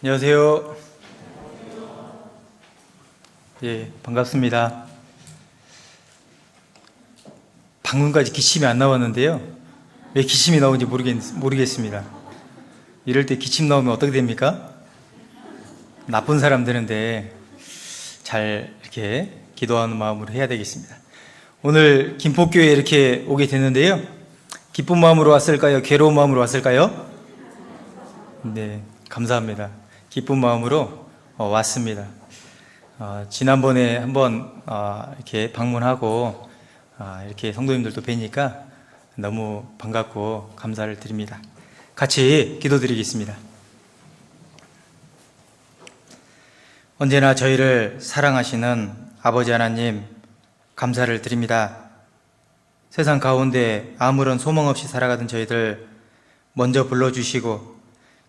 안녕하세요. 예, 반갑습니다. 방금까지 기침이 안 나왔는데요. 왜 기침이 나오는지 모르겠습니다. 이럴 때 기침 나오면 어떻게 됩니까? 나쁜 사람 되는데 잘 이렇게 기도하는 마음으로 해야 되겠습니다. 오늘 김포교회에 이렇게 오게 됐는데요. 기쁜 마음으로 왔을까요? 괴로운 마음으로 왔을까요? 네, 감사합니다. 기쁜 마음으로 왔습니다. 지난번에 한번 이렇게 방문하고 이렇게 성도님들도 뵈니까 너무 반갑고 감사를 드립니다. 같이 기도드리겠습니다. 언제나 저희를 사랑하시는 아버지 하나님, 감사를 드립니다. 세상 가운데 아무런 소망 없이 살아가던 저희들 먼저 불러주시고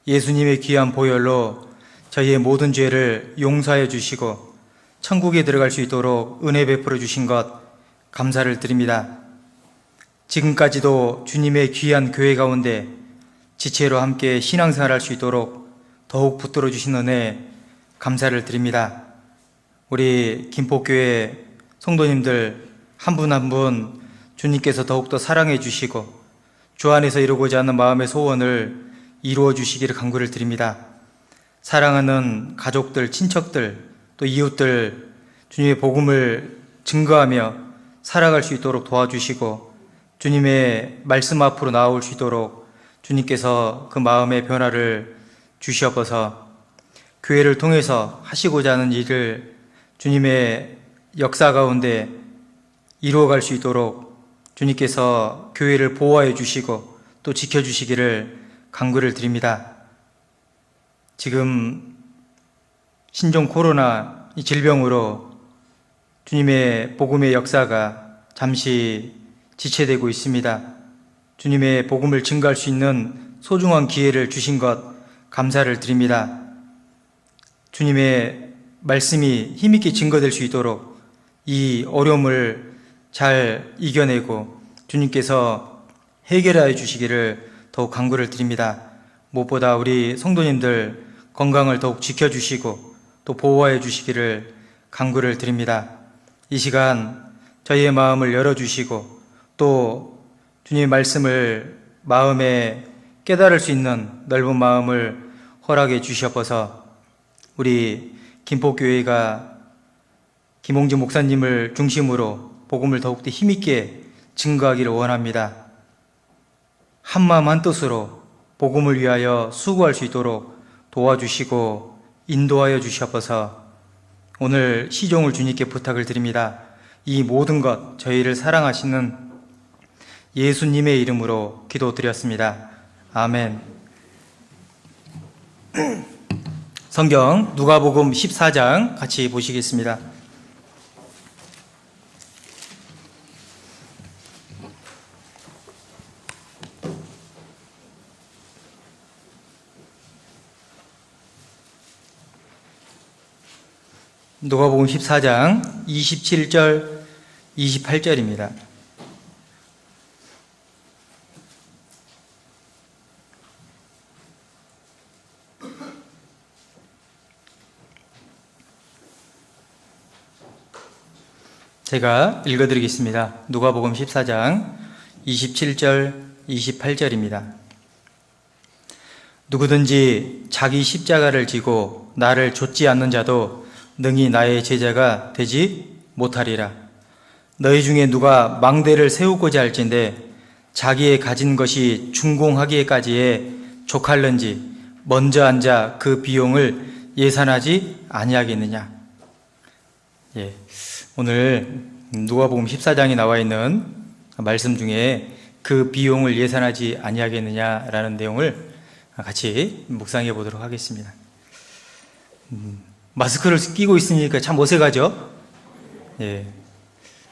예수님의 귀한 보혈로 저희의 모든 죄를 용서하여 주시고 천국에 들어갈 수 있도록 은혜 베풀어 주신 것 감사를 드립니다. 지금까지도 주님의 귀한 교회 가운데 지체로 함께 신앙생활 할 수 있도록 더욱 붙들어 주신 은혜 감사를 드립니다. 우리 김포교회 성도님들 한 분 한 분 주님께서 더욱더 사랑해 주시고 주 안에서 이루고자 하는 마음의 소원을 이루어 주시기를 간구를 드립니다. 사랑하는 가족들, 친척들, 또 이웃들 주님의 복음을 증거하며 살아갈 수 있도록 도와주시고 주님의 말씀 앞으로 나올 수 있도록 주님께서 그 마음의 변화를 주시옵소서. 교회를 통해서 하시고자 하는 일을 주님의 역사 가운데 이루어갈 수 있도록 주님께서 교회를 보호하여 주시고 또 지켜주시기를 간구를 드립니다. 지금 신종 코로나 이 질병으로 주님의 복음의 역사가 잠시 지체되고 있습니다. 주님의 복음을 증거할 수 있는 소중한 기회를 주신 것 감사를 드립니다. 주님의 말씀이 힘있게 증거될 수 있도록 이 어려움을 잘 이겨내고 주님께서 해결하여 주시기를 더욱 간구를 드립니다. 무엇보다 우리 성도님들 건강을 더욱 지켜주시고 또 보호하여 주시기를 간구를 드립니다. 이 시간 저희의 마음을 열어주시고 또 주님의 말씀을 마음에 깨달을 수 있는 넓은 마음을 허락해 주시옵소서. 우리 김포교회가 김홍진 목사님을 중심으로 복음을 더욱더 힘있게 증거하기를 원합니다. 한마음 한뜻으로 복음을 위하여 수고할 수 있도록 도와주시고 인도하여 주시옵소서. 오늘 시종을 주님께 부탁을 드립니다. 이 모든 것 저희를 사랑하시는 예수님의 이름으로 기도드렸습니다. 아멘. 성경 누가복음 14장 같이 보시겠습니다. 누가복음 14장 27절 28절입니다. 제가 읽어드리겠습니다. 누가복음 14장 27절 28절입니다. 누구든지 자기 십자가를 지고 나를 좇지 않는 자도 능히 나의 제자가 되지 못하리라. 너희 중에 누가 망대를 세우고자 할진대 자기의 가진 것이 준공하기에까지에 족할는지 먼저 앉아 그 비용을 예산하지 아니하겠느냐. 예, 오늘 누가복음 14장에 나와 있는 말씀 중에 그 비용을 예산하지 아니하겠느냐라는 내용을 같이 묵상해 보도록 하겠습니다. 마스크를 끼고 있으니까 참 어색하죠? 예.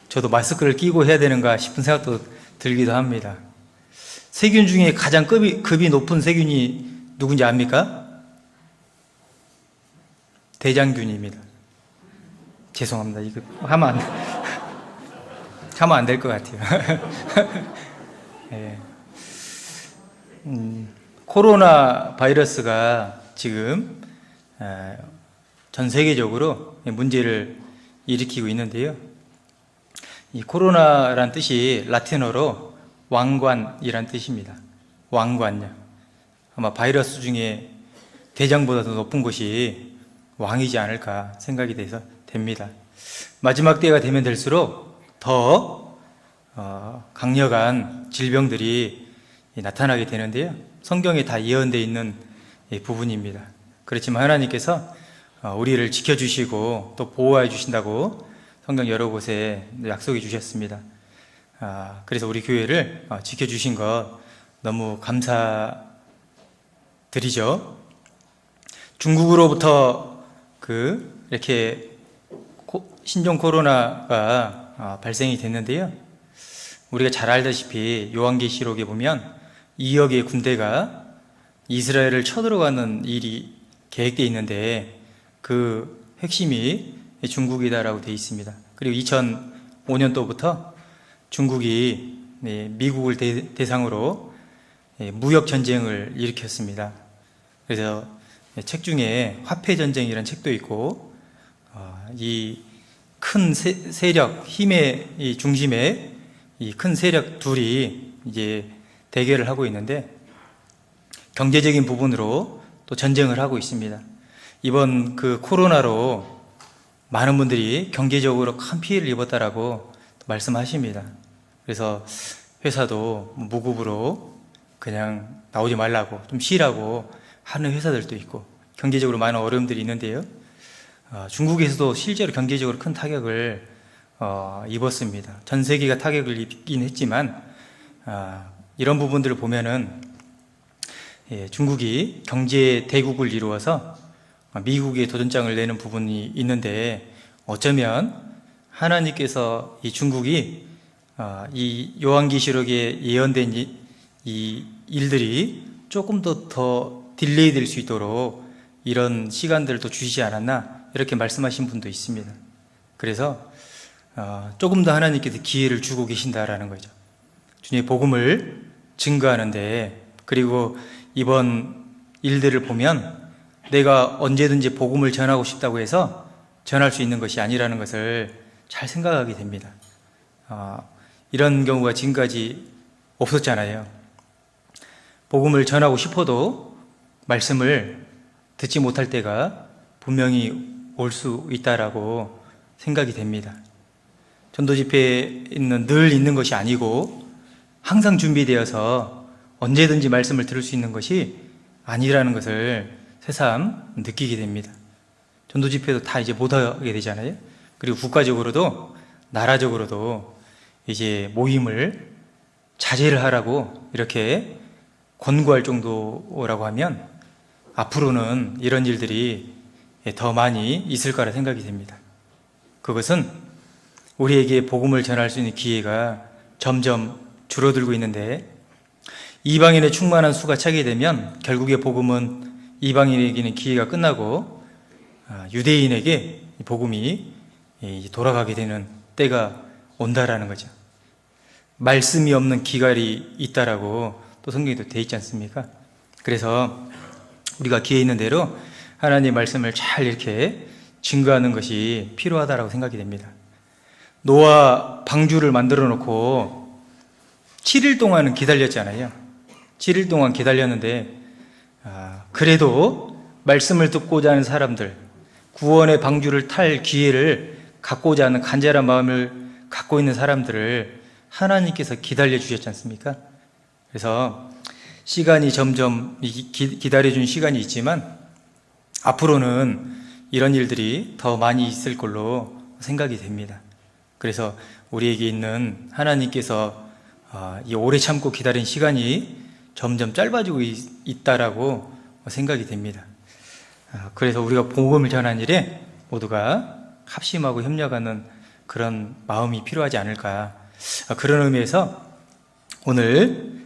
저도 마스크를 끼고 해야 되는가 싶은 생각도 들기도 합니다. 세균 중에 가장 급이 높은 세균이 누군지 압니까? 대장균입니다. 죄송합니다. 이거 하면 안 될 것 같아요. 예. 코로나 바이러스가 지금 전 세계적으로 문제를 일으키고 있는데요. 이 코로나란 뜻이 라틴어로 왕관이란 뜻입니다. 왕관요. 아마 바이러스 중에 대장보다 더 높은 것이 왕이지 않을까 생각이 돼서 됩니다. 마지막 때가 되면 될수록 더 강력한 질병들이 나타나게 되는데요. 성경에 다 예언되어 있는 부분입니다. 그렇지만 하나님께서 우리를 지켜주시고 또 보호해 주신다고 성경 여러 곳에 약속해 주셨습니다. 그래서 우리 교회를 지켜주신 것 너무 감사드리죠. 중국으로부터 이렇게 신종 코로나가 발생이 됐는데요. 우리가 잘 알다시피 요한계시록에 보면 2억의 군대가 이스라엘을 쳐들어가는 일이 계획되어 있는데 그 핵심이 중국이다라고 되어 있습니다. 그리고 2005년도부터 중국이 미국을 대상으로 무역 전쟁을 일으켰습니다. 그래서 책 중에 화폐 전쟁이라는 책도 있고 이 큰 세력, 힘의 이 중심에 이 큰 세력 둘이 이제 대결을 하고 있는데 경제적인 부분으로 또 전쟁을 하고 있습니다. 이번 코로나로 많은 분들이 경제적으로 큰 피해를 입었다라고 말씀하십니다. 그래서 회사도 무급으로 그냥 나오지 말라고 좀 쉬라고 하는 회사들도 있고 경제적으로 많은 어려움들이 있는데요. 중국에서도 실제로 경제적으로 큰 타격을 입었습니다. 전 세계가 타격을 입긴 했지만 이런 부분들을 보면은 중국이 경제 대국을 이루어서 미국에 도전장을 내는 부분이 있는데 어쩌면 하나님께서 이 중국이 이 요한계시록에 예언된 이 일들이 조금 더 딜레이 될 수 있도록 이런 시간들을 또 주시지 않았나 이렇게 말씀하신 분도 있습니다. 그래서 조금 더 하나님께서 기회를 주고 계신다라는 거죠. 주님의 복음을 증거하는데 그리고 이번 일들을 보면 내가 언제든지 복음을 전하고 싶다고 해서 전할 수 있는 것이 아니라는 것을 잘 생각하게 됩니다. 이런 경우가 지금까지 없었잖아요. 복음을 전하고 싶어도 말씀을 듣지 못할 때가 분명히 올 수 있다라고 생각이 됩니다. 전도 집회에 늘 있는 것이 아니고 항상 준비되어서 언제든지 말씀을 들을 수 있는 것이 아니라는 것을 새삼 느끼게 됩니다. 전도 집회도 다 이제 못하게 되잖아요. 그리고 국가적으로도 나라적으로도 이제 모임을 자제를 하라고 이렇게 권고할 정도라고 하면 앞으로는 이런 일들이 더 많이 있을 거라 생각이 됩니다. 그것은 우리에게 복음을 전할 수 있는 기회가 점점 줄어들고 있는데 이방인의 충만한 수가 차게 되면 결국에 복음은 이방인에게는 기회가 끝나고 유대인에게 복음이 돌아가게 되는 때가 온다라는 거죠. 말씀이 없는 기갈이 있다라고 또 성경에도 되어 있지 않습니까? 그래서 우리가 기회 있는 대로 하나님의 말씀을 잘 이렇게 증거하는 것이 필요하다라고 생각이 됩니다. 노아 방주를 만들어 놓고 7일 동안은 기다렸잖아요. 7일 동안 기다렸는데 그래도 말씀을 듣고자 하는 사람들, 구원의 방주를 탈 기회를 갖고자 하는 간절한 마음을 갖고 있는 사람들을 하나님께서 기다려 주셨지 않습니까? 그래서 시간이 점점 기다려준 시간이 있지만 앞으로는 이런 일들이 더 많이 있을 걸로 생각이 됩니다. 그래서 우리에게 있는 하나님께서 이 오래 참고 기다린 시간이 점점 짧아지고 있다라고 생각이 됩니다. 그래서 우리가 복음을 전하는 일에 모두가 합심하고 협력하는 그런 마음이 필요하지 않을까. 그런 의미에서 오늘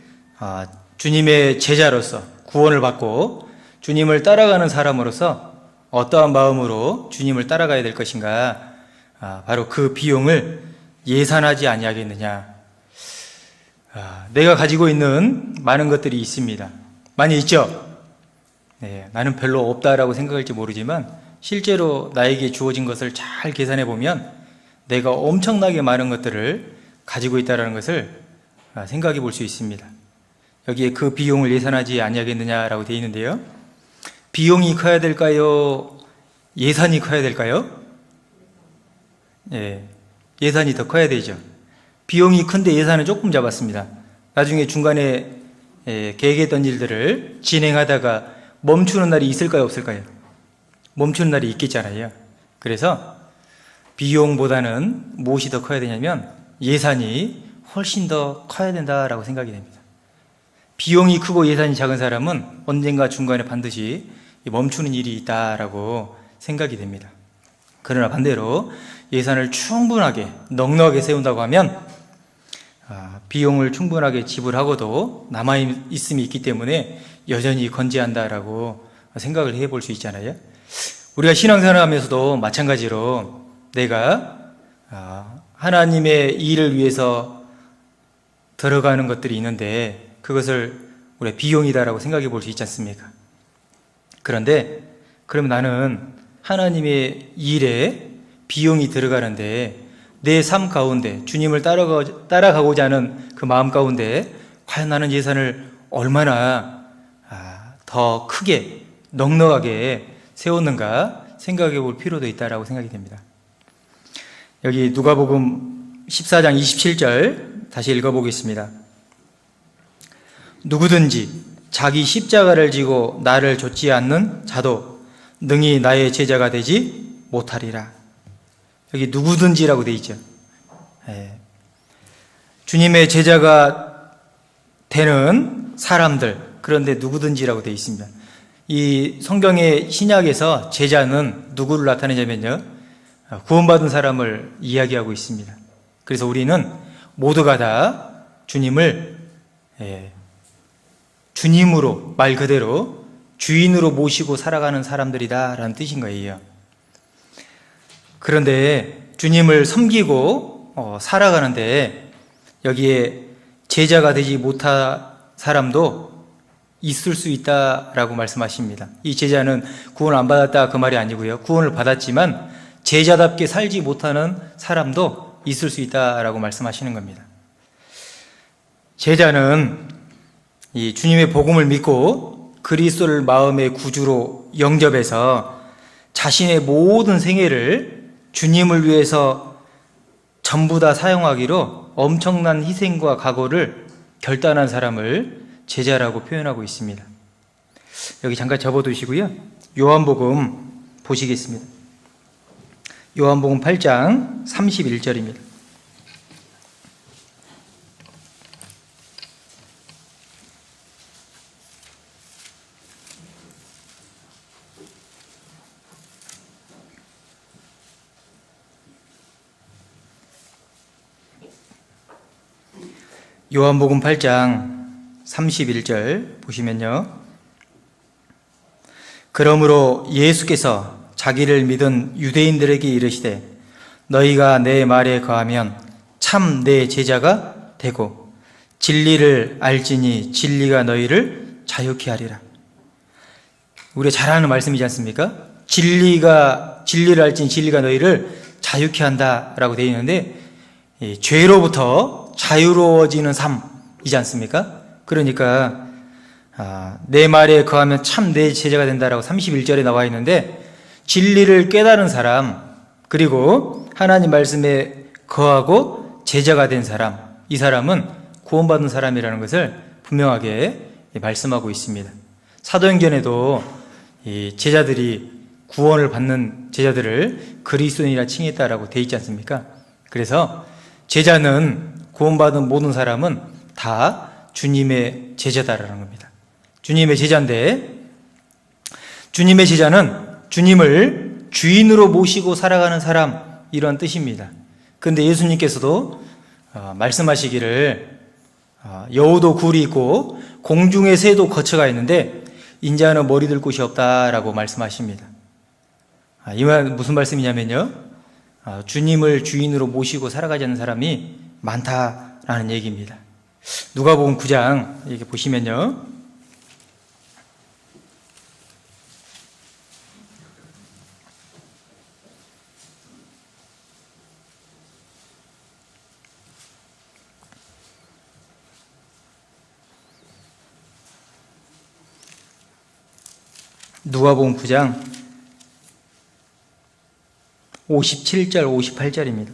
주님의 제자로서 구원을 받고 주님을 따라가는 사람으로서 어떠한 마음으로 주님을 따라가야 될 것인가, 바로 그 비용을 예산하지 아니하겠느냐. 내가 가지고 있는 많은 것들이 있습니다. 많이 있죠? 나는 별로 없다라고 생각할지 모르지만 실제로 나에게 주어진 것을 잘 계산해 보면 내가 엄청나게 많은 것들을 가지고 있다는 것을 생각해 볼 수 있습니다. 여기에 그 비용을 예산하지 아니하겠느냐라고 되어 있는데요. 비용이 커야 될까요? 예산이 커야 될까요? 예산이 더 커야 되죠. 비용이 큰데 예산은 조금 잡았습니다. 나중에 중간에 계획했던 일들을 진행하다가 멈추는 날이 있을까요? 없을까요? 멈추는 날이 있겠잖아요. 그래서 비용보다는 무엇이 더 커야 되냐면 예산이 훨씬 더 커야 된다라고 생각이 됩니다. 비용이 크고 예산이 작은 사람은 언젠가 중간에 반드시 멈추는 일이 있다라고 생각이 됩니다. 그러나 반대로 예산을 충분하게 넉넉하게 세운다고 하면 비용을 충분하게 지불하고도 남아있음이 있기 때문에 여전히 건재한다라고 생각을 해볼 수 있잖아요. 우리가 신앙생활 하면서도 마찬가지로 내가 하나님의 일을 위해서 들어가는 것들이 있는데 그것을 우리가 비용이다라고 생각해 볼 수 있지 않습니까? 그런데 그럼 나는 하나님의 일에 비용이 들어가는데 내 삶 가운데 주님을 따라가고자 하는 그 마음 가운데 과연 나는 예산을 얼마나 더 크게 넉넉하게 세웠는가 생각해 볼 필요도 있다라고 생각이 됩니다. 여기 누가복음 14장 27절 다시 읽어보겠습니다. 누구든지 자기 십자가를 지고 나를 좇지 않는 자도 능히 나의 제자가 되지 못하리라. 여기 누구든지라고 되어 있죠. 주님의 제자가 되는 사람들, 그런데 누구든지라고 되어 있습니다. 이 성경의 신약에서 제자는 누구를 나타내냐면요, 구원받은 사람을 이야기하고 있습니다. 그래서 우리는 모두가 다 주님을 주님으로, 말 그대로 주인으로 모시고 살아가는 사람들이다라는 뜻인 거예요. 그런데 주님을 섬기고 살아가는데 여기에 제자가 되지 못한 사람도 있을 수 있다라고 말씀하십니다. 이 제자는 구원을 안 받았다 그 말이 아니고요, 구원을 받았지만 제자답게 살지 못하는 사람도 있을 수 있다라고 말씀하시는 겁니다. 제자는 이 주님의 복음을 믿고 그리스도를 마음의 구주로 영접해서 자신의 모든 생애를 주님을 위해서 전부 다 사용하기로 엄청난 희생과 각오를 결단한 사람을 제자라고 표현하고 있습니다. 여기 잠깐 접어두시고요, 요한복음 보시겠습니다. 요한복음 8장 31절입니다. 요한복음 8장 31절 보시면요, 그러므로 예수께서 자기를 믿은 유대인들에게 이르시되 너희가 내 말에 거하면 참 내 제자가 되고 진리를 알지니 진리가 너희를 자유케 하리라. 우리가 잘 아는 말씀이지 않습니까? 진리를 알지니 진리가 너희를 자유케 한다라고 되어 있는데, 죄로부터 자유로워지는 삶이지 않습니까? 그러니까 내 말에 거하면 참 내 제자가 된다라고 31절에 나와 있는데, 진리를 깨달은 사람, 그리고 하나님 말씀에 거하고 제자가 된 사람, 이 사람은 구원받은 사람이라는 것을 분명하게 말씀하고 있습니다. 사도행전에도 이 제자들이 구원을 받는 제자들을 그리스도인이라 칭했다라고 되어 있지 않습니까? 그래서 제자는, 구원받은 모든 사람은 다 주님의 제자다라는 겁니다. 주님의 제자인데, 주님의 제자는 주님을 주인으로 모시고 살아가는 사람, 이런 뜻입니다. 그런데 예수님께서도 말씀하시기를 여우도 굴이 있고 공중의 새도 거처가 있는데 인자는 머리 들 곳이 없다라고 말씀하십니다. 이 말 무슨 말씀이냐면요, 주님을 주인으로 모시고 살아가지 않는 사람이 많다라는 얘기입니다. 누가복음 9장 이렇게 보시면요, 누가복음 9장 57절 58절입니다.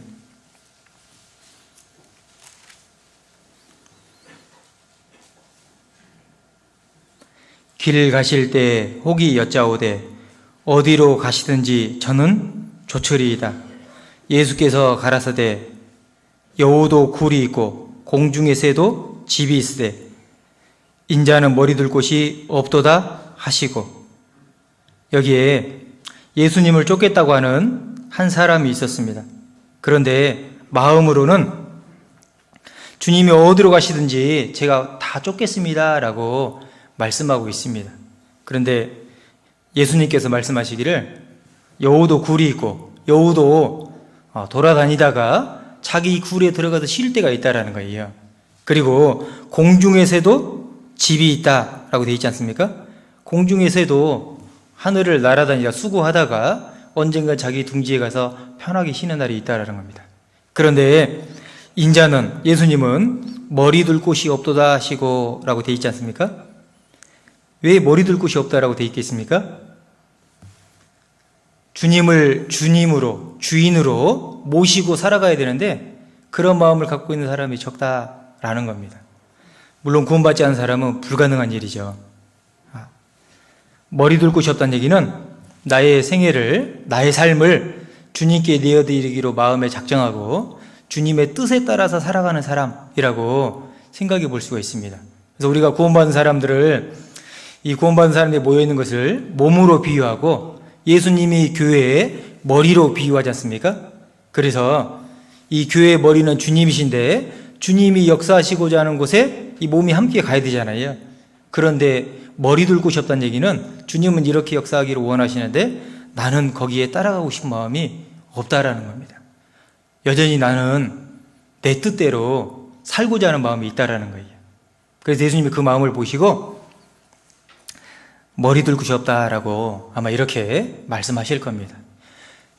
길 가실 때 혹이 여짜오되 어디로 가시든지 저는 좋으리이다. 예수께서 가라사대 여우도 굴이 있고 공중의 새도 집이 있으되 인자는 머리 둘 곳이 없도다 하시고, 여기에 예수님을 쫓겠다고 하는 한 사람이 있었습니다. 그런데 마음으로는 주님이 어디로 가시든지 제가 다 쫓겠습니다 라고 말씀하고 있습니다. 그런데 예수님께서 말씀하시기를 여우도 굴이 있고 여우도 돌아다니다가 자기 굴에 들어가서 쉴 때가 있다라는 거예요. 그리고 공중의 새도 집이 있다라고 되어 있지 않습니까? 공중의 새도 하늘을 날아다니다 수고하다가 언젠가 자기 둥지에 가서 편하게 쉬는 날이 있다라는 겁니다. 그런데 인자는, 예수님은 머리 둘 곳이 없도다 하시고 라고 되어 있지 않습니까? 왜 머리 둘 곳이 없다라고 되어 있겠습니까? 주님을 주님으로, 주인으로 모시고 살아가야 되는데 그런 마음을 갖고 있는 사람이 적다라는 겁니다. 물론 구원받지 않은 사람은 불가능한 일이죠. 머리 둘 곳이 없다는 얘기는 나의 생애를, 나의 삶을 주님께 내어드리기로 마음에 작정하고 주님의 뜻에 따라서 살아가는 사람이라고 생각해 볼 수가 있습니다. 그래서 우리가 구원받은 사람들을, 이 구원받은 사람들이 모여있는 것을 몸으로 비유하고 예수님이 교회의 머리로 비유하지 않습니까? 그래서 이 교회의 머리는 주님이신데 주님이 역사하시고자 하는 곳에 이 몸이 함께 가야 되잖아요. 그런데 머리 둘 곳이 없다는 얘기는 주님은 이렇게 역사하기를 원하시는데 나는 거기에 따라가고 싶은 마음이 없다라는 겁니다. 여전히 나는 내 뜻대로 살고자 하는 마음이 있다라는 거예요. 그래서 예수님이 그 마음을 보시고 머리 둘 곳이 없다라고 아마 이렇게 말씀하실 겁니다.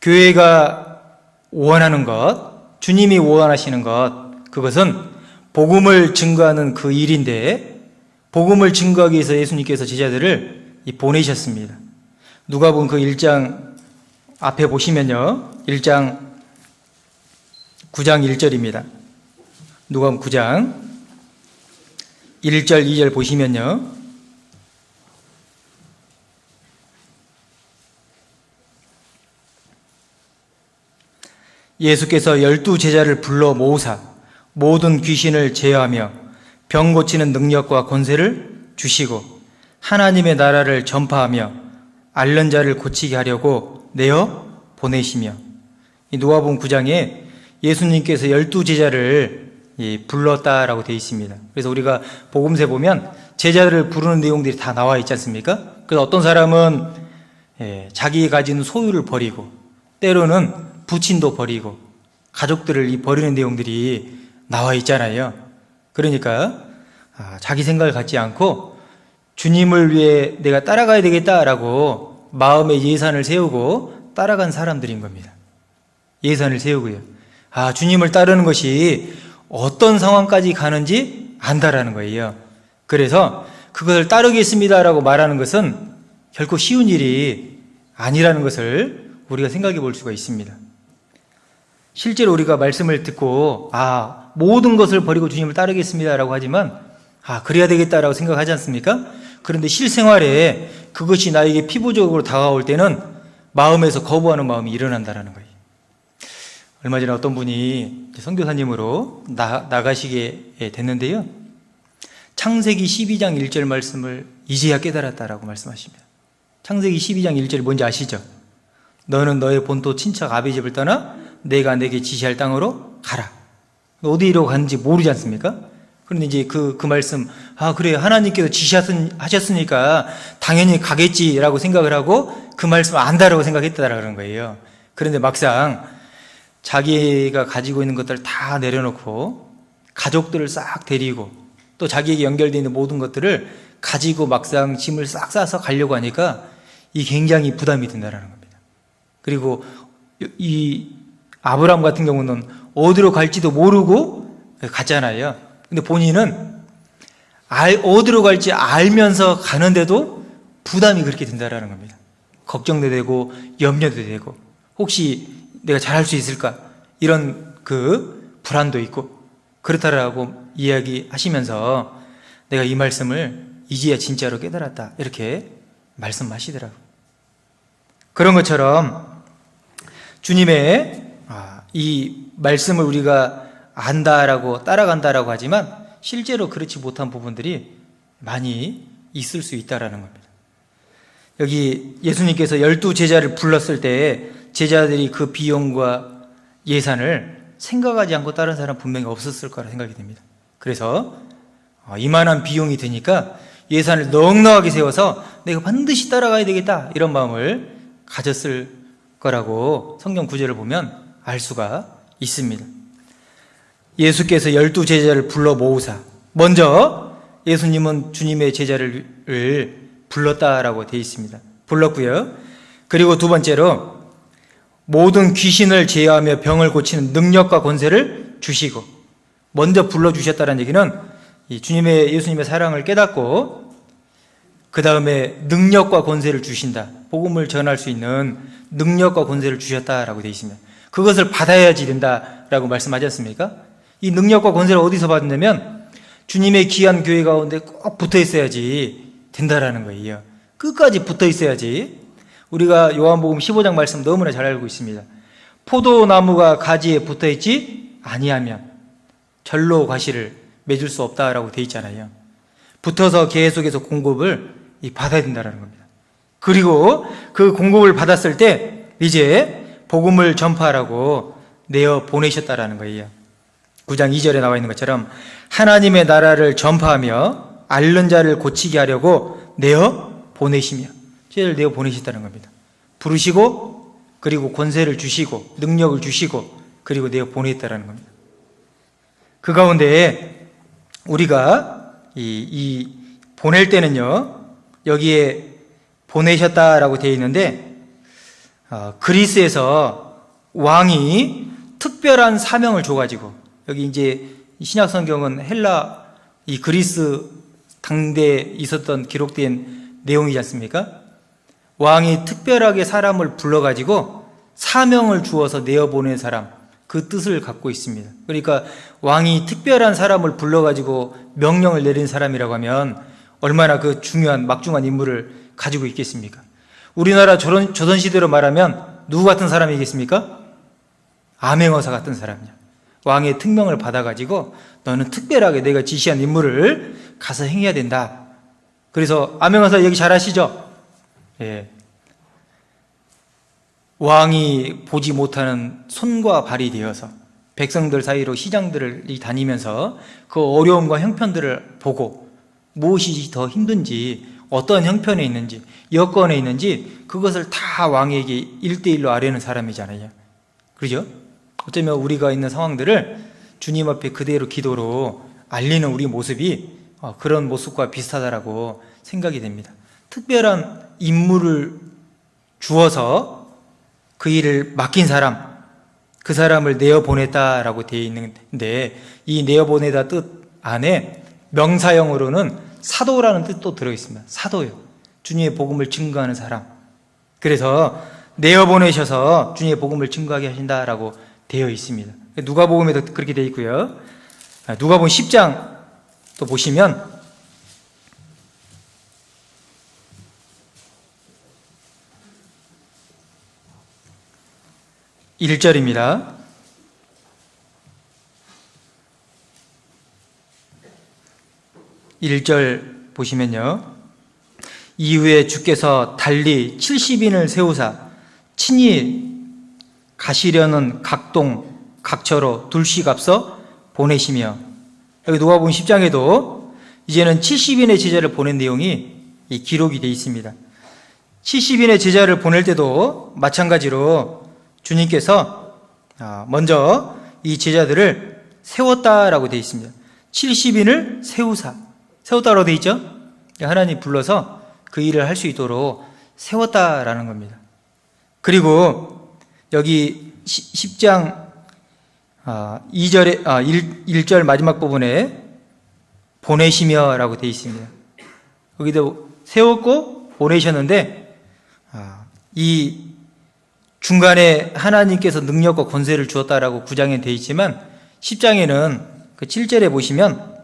교회가 원하는 것, 주님이 원하시는 것, 그것은 복음을 증거하는 그 일인데 복음을 증거하기 위해서 예수님께서 제자들을 보내셨습니다. 누가복음 그 1장 앞에 보시면요, 1장 9장 1절입니다. 누가복음 9장 1절 2절 보시면요, 예수께서 12제자를 불러 모으사 모든 귀신을 제어하며 병 고치는 능력과 권세를 주시고 하나님의 나라를 전파하며 앓는 자를 고치게 하려고 내어 보내시며, 이 누가복음 9장에 예수님께서 12제자를 불렀다라고 되어 있습니다. 그래서 우리가 복음서에 보면 제자들을 부르는 내용들이 다 나와 있지 않습니까? 그래서 어떤 사람은 자기가 가진 소유를 버리고 때로는 부친도 버리고 가족들을 버리는 내용들이 나와 있잖아요. 그러니까 자기 생각을 갖지 않고 주님을 위해 내가 따라가야 되겠다라고 마음의 예산을 세우고 따라간 사람들인 겁니다. 예산을 세우고요. 주님을 따르는 것이 어떤 상황까지 가는지 안다라는 거예요. 그래서 그것을 따르겠습니다라고 말하는 것은 결코 쉬운 일이 아니라는 것을 우리가 생각해 볼 수가 있습니다. 실제로 우리가 말씀을 듣고 모든 것을 버리고 주님을 따르겠습니다라고 하지만 그래야 되겠다라고 생각하지 않습니까? 그런데 실생활에 그것이 나에게 피부적으로 다가올 때는 마음에서 거부하는 마음이 일어난다라는 거예요. 얼마 전에 어떤 분이 선교사님으로 나가시게 됐는데요, 창세기 12장 1절 말씀을 이제야 깨달았다라고 말씀하십니다. 창세기 12장 1절이 뭔지 아시죠? 너는 너의 본토 친척 아비 집을 떠나 내가 내게 지시할 땅으로 가라. 어디로 가는지 모르지 않습니까? 그런데 이제 그 말씀, 그래, 하나님께서 지시하셨으니까 당연히 가겠지라고 생각을 하고 그 말씀을 안다라고 생각했다라는 거예요. 그런데 막상 자기가 가지고 있는 것들을 다 내려놓고 가족들을 싹 데리고 또 자기에게 연결되어 있는 모든 것들을 가지고 막상 짐을 싹 싸서 가려고 하니까 이 굉장히 부담이 된다는 겁니다. 그리고 이 아브라함 같은 경우는 어디로 갈지도 모르고 갔잖아요. 근데 본인은 어디로 갈지 알면서 가는데도 부담이 그렇게 된다라는 겁니다. 걱정도 되고 염려도 되고 혹시 내가 잘할 수 있을까 이런 그 불안도 있고 그렇다라고 이야기하시면서 내가 이 말씀을 이제야 진짜로 깨달았다 이렇게 말씀하시더라고요. 그런 것처럼 주님의 이 말씀을 우리가 안다라고 따라간다라고 하지만 실제로 그렇지 못한 부분들이 많이 있을 수 있다라는 겁니다. 여기 예수님께서 12제자를 불렀을 때 제자들이 그 비용과 예산을 생각하지 않고 따른 사람 분명히 없었을 거라 생각이 됩니다. 그래서 이만한 비용이 드니까 예산을 넉넉하게 세워서 내가 반드시 따라가야 되겠다 이런 마음을 가졌을 거라고 성경 구절을 보면 알 수가 있습니다. 예수께서 12제자를 불러 모으사, 먼저 예수님은 주님의 제자를 불렀다라고 되어 있습니다. 불렀고요. 그리고 두 번째로 모든 귀신을 제어하며 병을 고치는 능력과 권세를 주시고, 먼저 불러주셨다는 얘기는 예수님의 사랑을 깨닫고 그 다음에 능력과 권세를 주신다. 복음을 전할 수 있는 능력과 권세를 주셨다라고 되어 있습니다. 그것을 받아야지 된다라고 말씀하지 않습니까? 이 능력과 권세를 어디서 받느냐면 주님의 귀한 교회 가운데 꼭 붙어 있어야지 된다라는 거예요. 끝까지 붙어 있어야지. 우리가 요한복음 15장 말씀 너무나 잘 알고 있습니다. 포도나무가 가지에 붙어 있지 아니하면 절로 과실을 맺을 수 없다라고 되어 있잖아요. 붙어서 계속해서 공급을 받아야 된다는 겁니다. 그리고 그 공급을 받았을 때 이제 복음을 전파하라고 내어 보내셨다라는 거예요. 9장 2절에 나와 있는 것처럼 하나님의 나라를 전파하며 앓는 자를 고치게 하려고 내어 보내시며, 저희를 내어 보내셨다는 겁니다. 부르시고 그리고 권세를 주시고 능력을 주시고 그리고 내어 보냈다라는 겁니다. 그 가운데 우리가 이 보낼 때는요, 여기에 보내셨다라고 되어 있는데 그리스에서 왕이 특별한 사명을 줘가지고, 여기 이제 신약 성경은 헬라 이 그리스 당대에 있었던 기록된 내용이지 않습니까? 왕이 특별하게 사람을 불러가지고 사명을 주어서 내어보낸 사람, 그 뜻을 갖고 있습니다. 그러니까 왕이 특별한 사람을 불러가지고 명령을 내린 사람이라고 하면 얼마나 그 중요한 막중한 임무를 가지고 있겠습니까? 우리나라 조선시대로 말하면 누구 같은 사람이겠습니까? 암행어사 같은 사람이야. 왕의 특명을 받아가지고 너는 특별하게 내가 지시한 임무를 가서 행해야 된다. 그래서 암행어사 얘기 잘 하시죠? 예. 왕이 보지 못하는 손과 발이 되어서 백성들 사이로 시장들을 다니면서 그 어려움과 형편들을 보고 무엇이 더 힘든지, 어떤 형편에 있는지, 여건에 있는지 그것을 다 왕에게 1대1로 아뢰는 사람이잖아요. 그렇죠? 어쩌면 우리가 있는 상황들을 주님 앞에 그대로 기도로 알리는 우리 모습이 그런 모습과 비슷하다라고 생각이 됩니다. 특별한 임무를 주어서 그 일을 맡긴 사람, 그 사람을 내어보냈다라고 되어 있는데, 이 내어보내다 뜻 안에 명사형으로는 사도라는 뜻도 들어있습니다. 사도요. 주님의 복음을 증거하는 사람. 그래서 내어보내셔서 주님의 복음을 증거하게 하신다라고 되어 있습니다. 누가복음에도 그렇게 되어 있고요. 누가복음 10장 또 보시면 1절입니다. 1절 보시면요. 이후에 주께서 달리 70인을 세우사 친히 가시려는 각동 각처로 둘씩 앞서 보내시며, 여기 누가복음 10장에도 이제는 70인의 제자를 보낸 내용이 기록이 되어 있습니다. 70인의 제자를 보낼 때도 마찬가지로 주님께서 먼저 이 제자들을 세웠다라고 되어 있습니다. 70인을 세웠다라고 되어 있죠. 하나님 불러서 그 일을 할 수 있도록 세웠다라는 겁니다. 그리고 여기 10장 2절에 1절 마지막 부분에 보내시며 라고 되어 있습니다. 여기도 세웠고 보내셨는데 이 중간에 하나님께서 능력과 권세를 주었다라고 9장에 되어 있지만 10장에는 그 7절에 보시면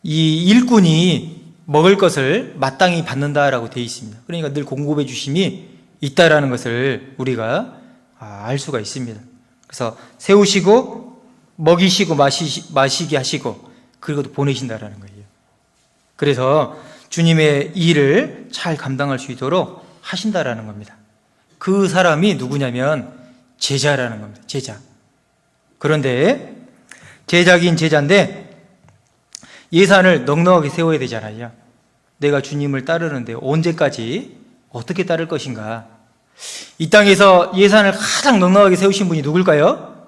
이 일꾼이 먹을 것을 마땅히 받는다라고 되어 있습니다. 그러니까 늘 공급해 주심이 있다라는 것을 우리가 알 수가 있습니다. 그래서 세우시고 먹이시고 마시게 하시고 그리고 또 보내신다라는 거예요. 그래서 주님의 일을 잘 감당할 수 있도록 하신다라는 겁니다. 그 사람이 누구냐면 제자라는 겁니다. 제자. 그런데 제자긴 제자인데 예산을 넉넉하게 세워야 되잖아요. 내가 주님을 따르는데 언제까지 어떻게 따를 것인가? 이 땅에서 예산을 가장 넉넉하게 세우신 분이 누굴까요?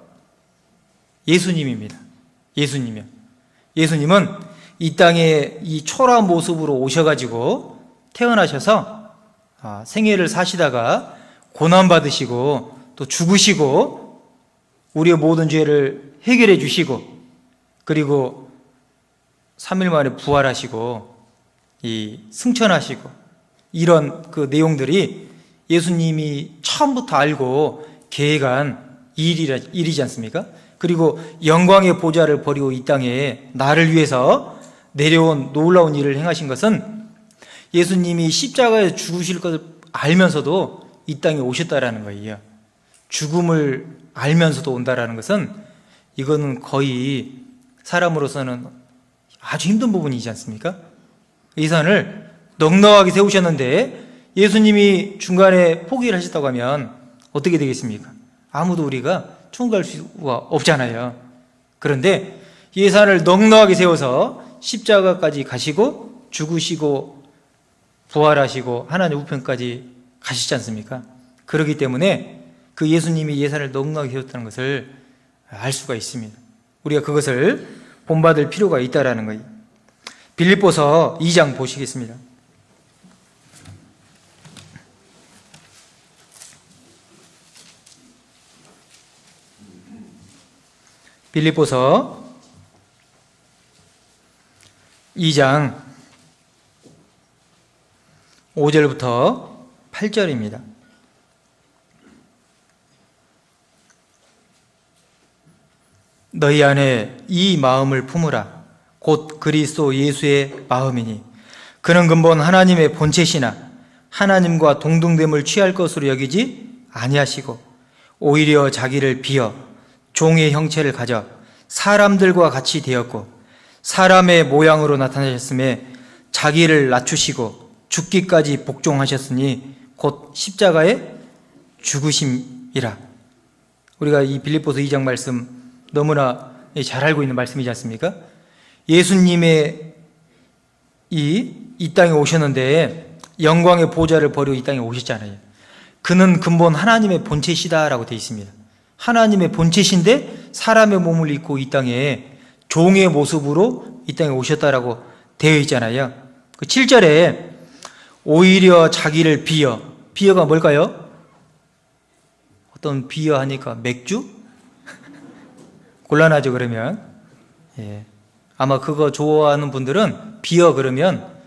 예수님입니다. 예수님이요. 예수님은 이 땅에 이 초라한 모습으로 오셔가지고 태어나셔서 생애를 사시다가 고난받으시고 또 죽으시고 우리의 모든 죄를 해결해 주시고 그리고 3일 만에 부활하시고 이 승천하시고 이런 그 내용들이 예수님이 처음부터 알고 계획한 일이지 않습니까? 그리고 영광의 보좌를 버리고 이 땅에 나를 위해서 내려온 놀라운 일을 행하신 것은 예수님이 십자가에 죽으실 것을 알면서도 이 땅에 오셨다라는 거예요. 죽음을 알면서도 온다라는 것은 이거는 거의 사람으로서는 아주 힘든 부분이지 않습니까? 예산을 넉넉하게 세우셨는데 예수님이 중간에 포기를 하셨다고 하면 어떻게 되겠습니까? 아무도 우리가 천국 갈 수가 없잖아요. 그런데 예산을 넉넉하게 세워서 십자가까지 가시고 죽으시고 부활하시고 하나님 우편까지 가시지 않습니까? 그렇기 때문에 그 예수님이 예산을 넉넉하게 세웠다는 것을 알 수가 있습니다. 우리가 그것을 본받을 필요가 있다라는 거예요. 빌립보서 2장 보시겠습니다. 빌립보서 2장 5절부터 8절입니다. 너희 안에 이 마음을 품으라. 곧 그리스도 예수의 마음이니 그는 근본 하나님의 본체시나 하나님과 동등됨을 취할 것으로 여기지 아니하시고 오히려 자기를 비어 종의 형체를 가져 사람들과 같이 되었고 사람의 모양으로 나타나셨음에 자기를 낮추시고 죽기까지 복종하셨으니 곧 십자가에 죽으심이라. 우리가 이 빌립보서 2장 말씀 너무나 잘 알고 있는 말씀이지 않습니까? 예수님의 이 땅에 오셨는데 영광의 보좌를 버리고 이 땅에 오셨잖아요. 그는 근본 하나님의 본체시다라고 되어 있습니다. 하나님의 본체신데 사람의 몸을 입고 이 땅에 종의 모습으로 이 땅에 오셨다라고 되어 있잖아요. 그 7절에 오히려 자기를 비어가 뭘까요? 어떤 비어 하니까 맥주? 곤란하죠, 그러면. 예. 아마 그거 좋아하는 분들은 비어 그러면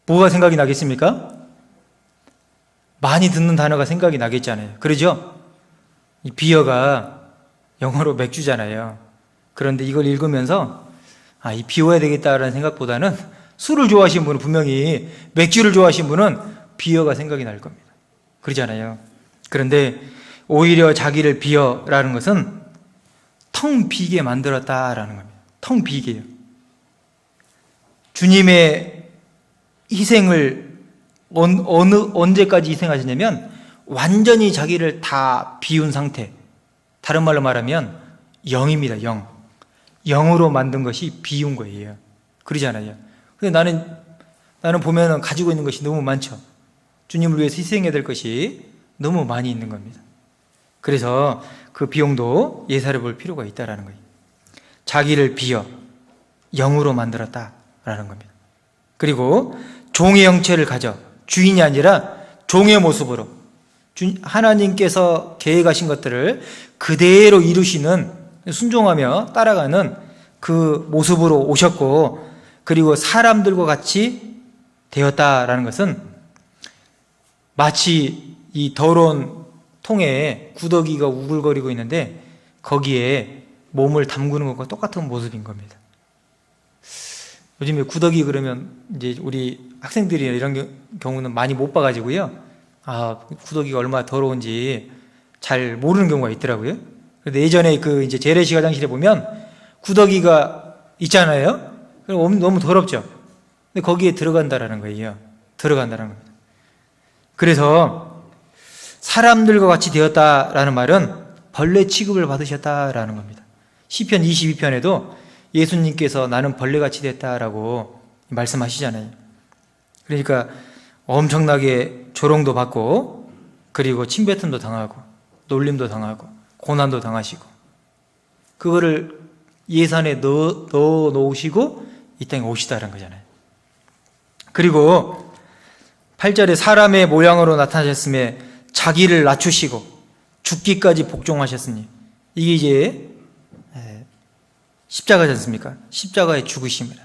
뭐가 생각이 나겠습니까? 많이 듣는 단어가 생각이 나겠잖아요. 그러죠? 이 비어가 영어로 맥주잖아요. 그런데 이걸 읽으면서 이 비워야 되겠다라는 생각보다는 술을 좋아하시는 분은 분명히 맥주를 좋아하시는 분은 비어가 생각이 날 겁니다. 그러잖아요. 그런데 오히려 자기를 비어라는 것은 텅 비게 만들었다라는 겁니다. 텅 비게요. 주님의 희생을 언제까지 희생하셨냐면 완전히 자기를 다 비운 상태. 다른 말로 말하면 영입니다. 영으로 만든 것이 비운 거예요. 그러잖아요. 근데 나는 보면은 가지고 있는 것이 너무 많죠. 주님을 위해서 희생해야 될 것이 너무 많이 있는 겁니다. 그래서 그 비용도 예사를 볼 필요가 있다라는 거예요. 자기를 비어 영으로 만들었다라는 겁니다. 그리고 종의 형체를 가져 주인이 아니라 종의 모습으로 하나님께서 계획하신 것들을 그대로 이루시는 순종하며 따라가는 그 모습으로 오셨고 그리고 사람들과 같이 되었다라는 것은 마치 이 더러운 통에 구더기가 우글거리고 있는데 거기에 몸을 담그는 것과 똑같은 모습인 겁니다. 요즘에 구더기 그러면 이제 우리 학생들이 이런 경우는 많이 못 봐가지고요. 구더기가 얼마나 더러운지 잘 모르는 경우가 있더라고요. 그런데 예전에 그 이제 재래식 화장실에 보면 구더기가 있잖아요. 그럼 너무 더럽죠. 근데 거기에 들어간다라는 거예요. 들어간다는 겁니다. 그래서 사람들과 같이 되었다라는 말은 벌레 취급을 받으셨다라는 겁니다. 시편 22편에도 예수님께서 나는 벌레같이 됐다라고 말씀하시잖아요. 그러니까 엄청나게 조롱도 받고 그리고 침뱉음도 당하고 놀림도 당하고 고난도 당하시고 그거를 예산에 넣어 놓으시고 이 땅에 오시다는 거잖아요. 그리고 8절에 사람의 모양으로 나타나셨음에 자기를 낮추시고 죽기까지 복종하셨으니 이게 이제 십자가지 않습니까? 십자가의 죽으심이라.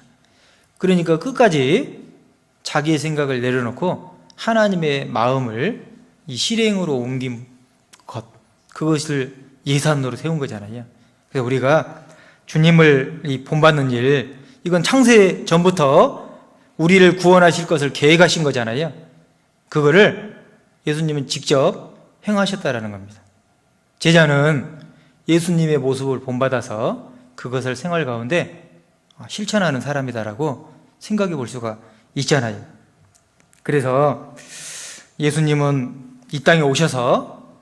그러니까 끝까지 자기의 생각을 내려놓고 하나님의 마음을 이 실행으로 옮긴 것, 그것을 예산으로 세운 거잖아요. 그래서 우리가 주님을 본받는 일, 이건 창세 전부터 우리를 구원하실 것을 계획하신 거잖아요. 그거를 예수님은 직접 행하셨다라는 겁니다. 제자는 예수님의 모습을 본받아서 그것을 생활 가운데 실천하는 사람이다라고 생각해 볼 수가 있잖아요. 그래서 예수님은 이 땅에 오셔서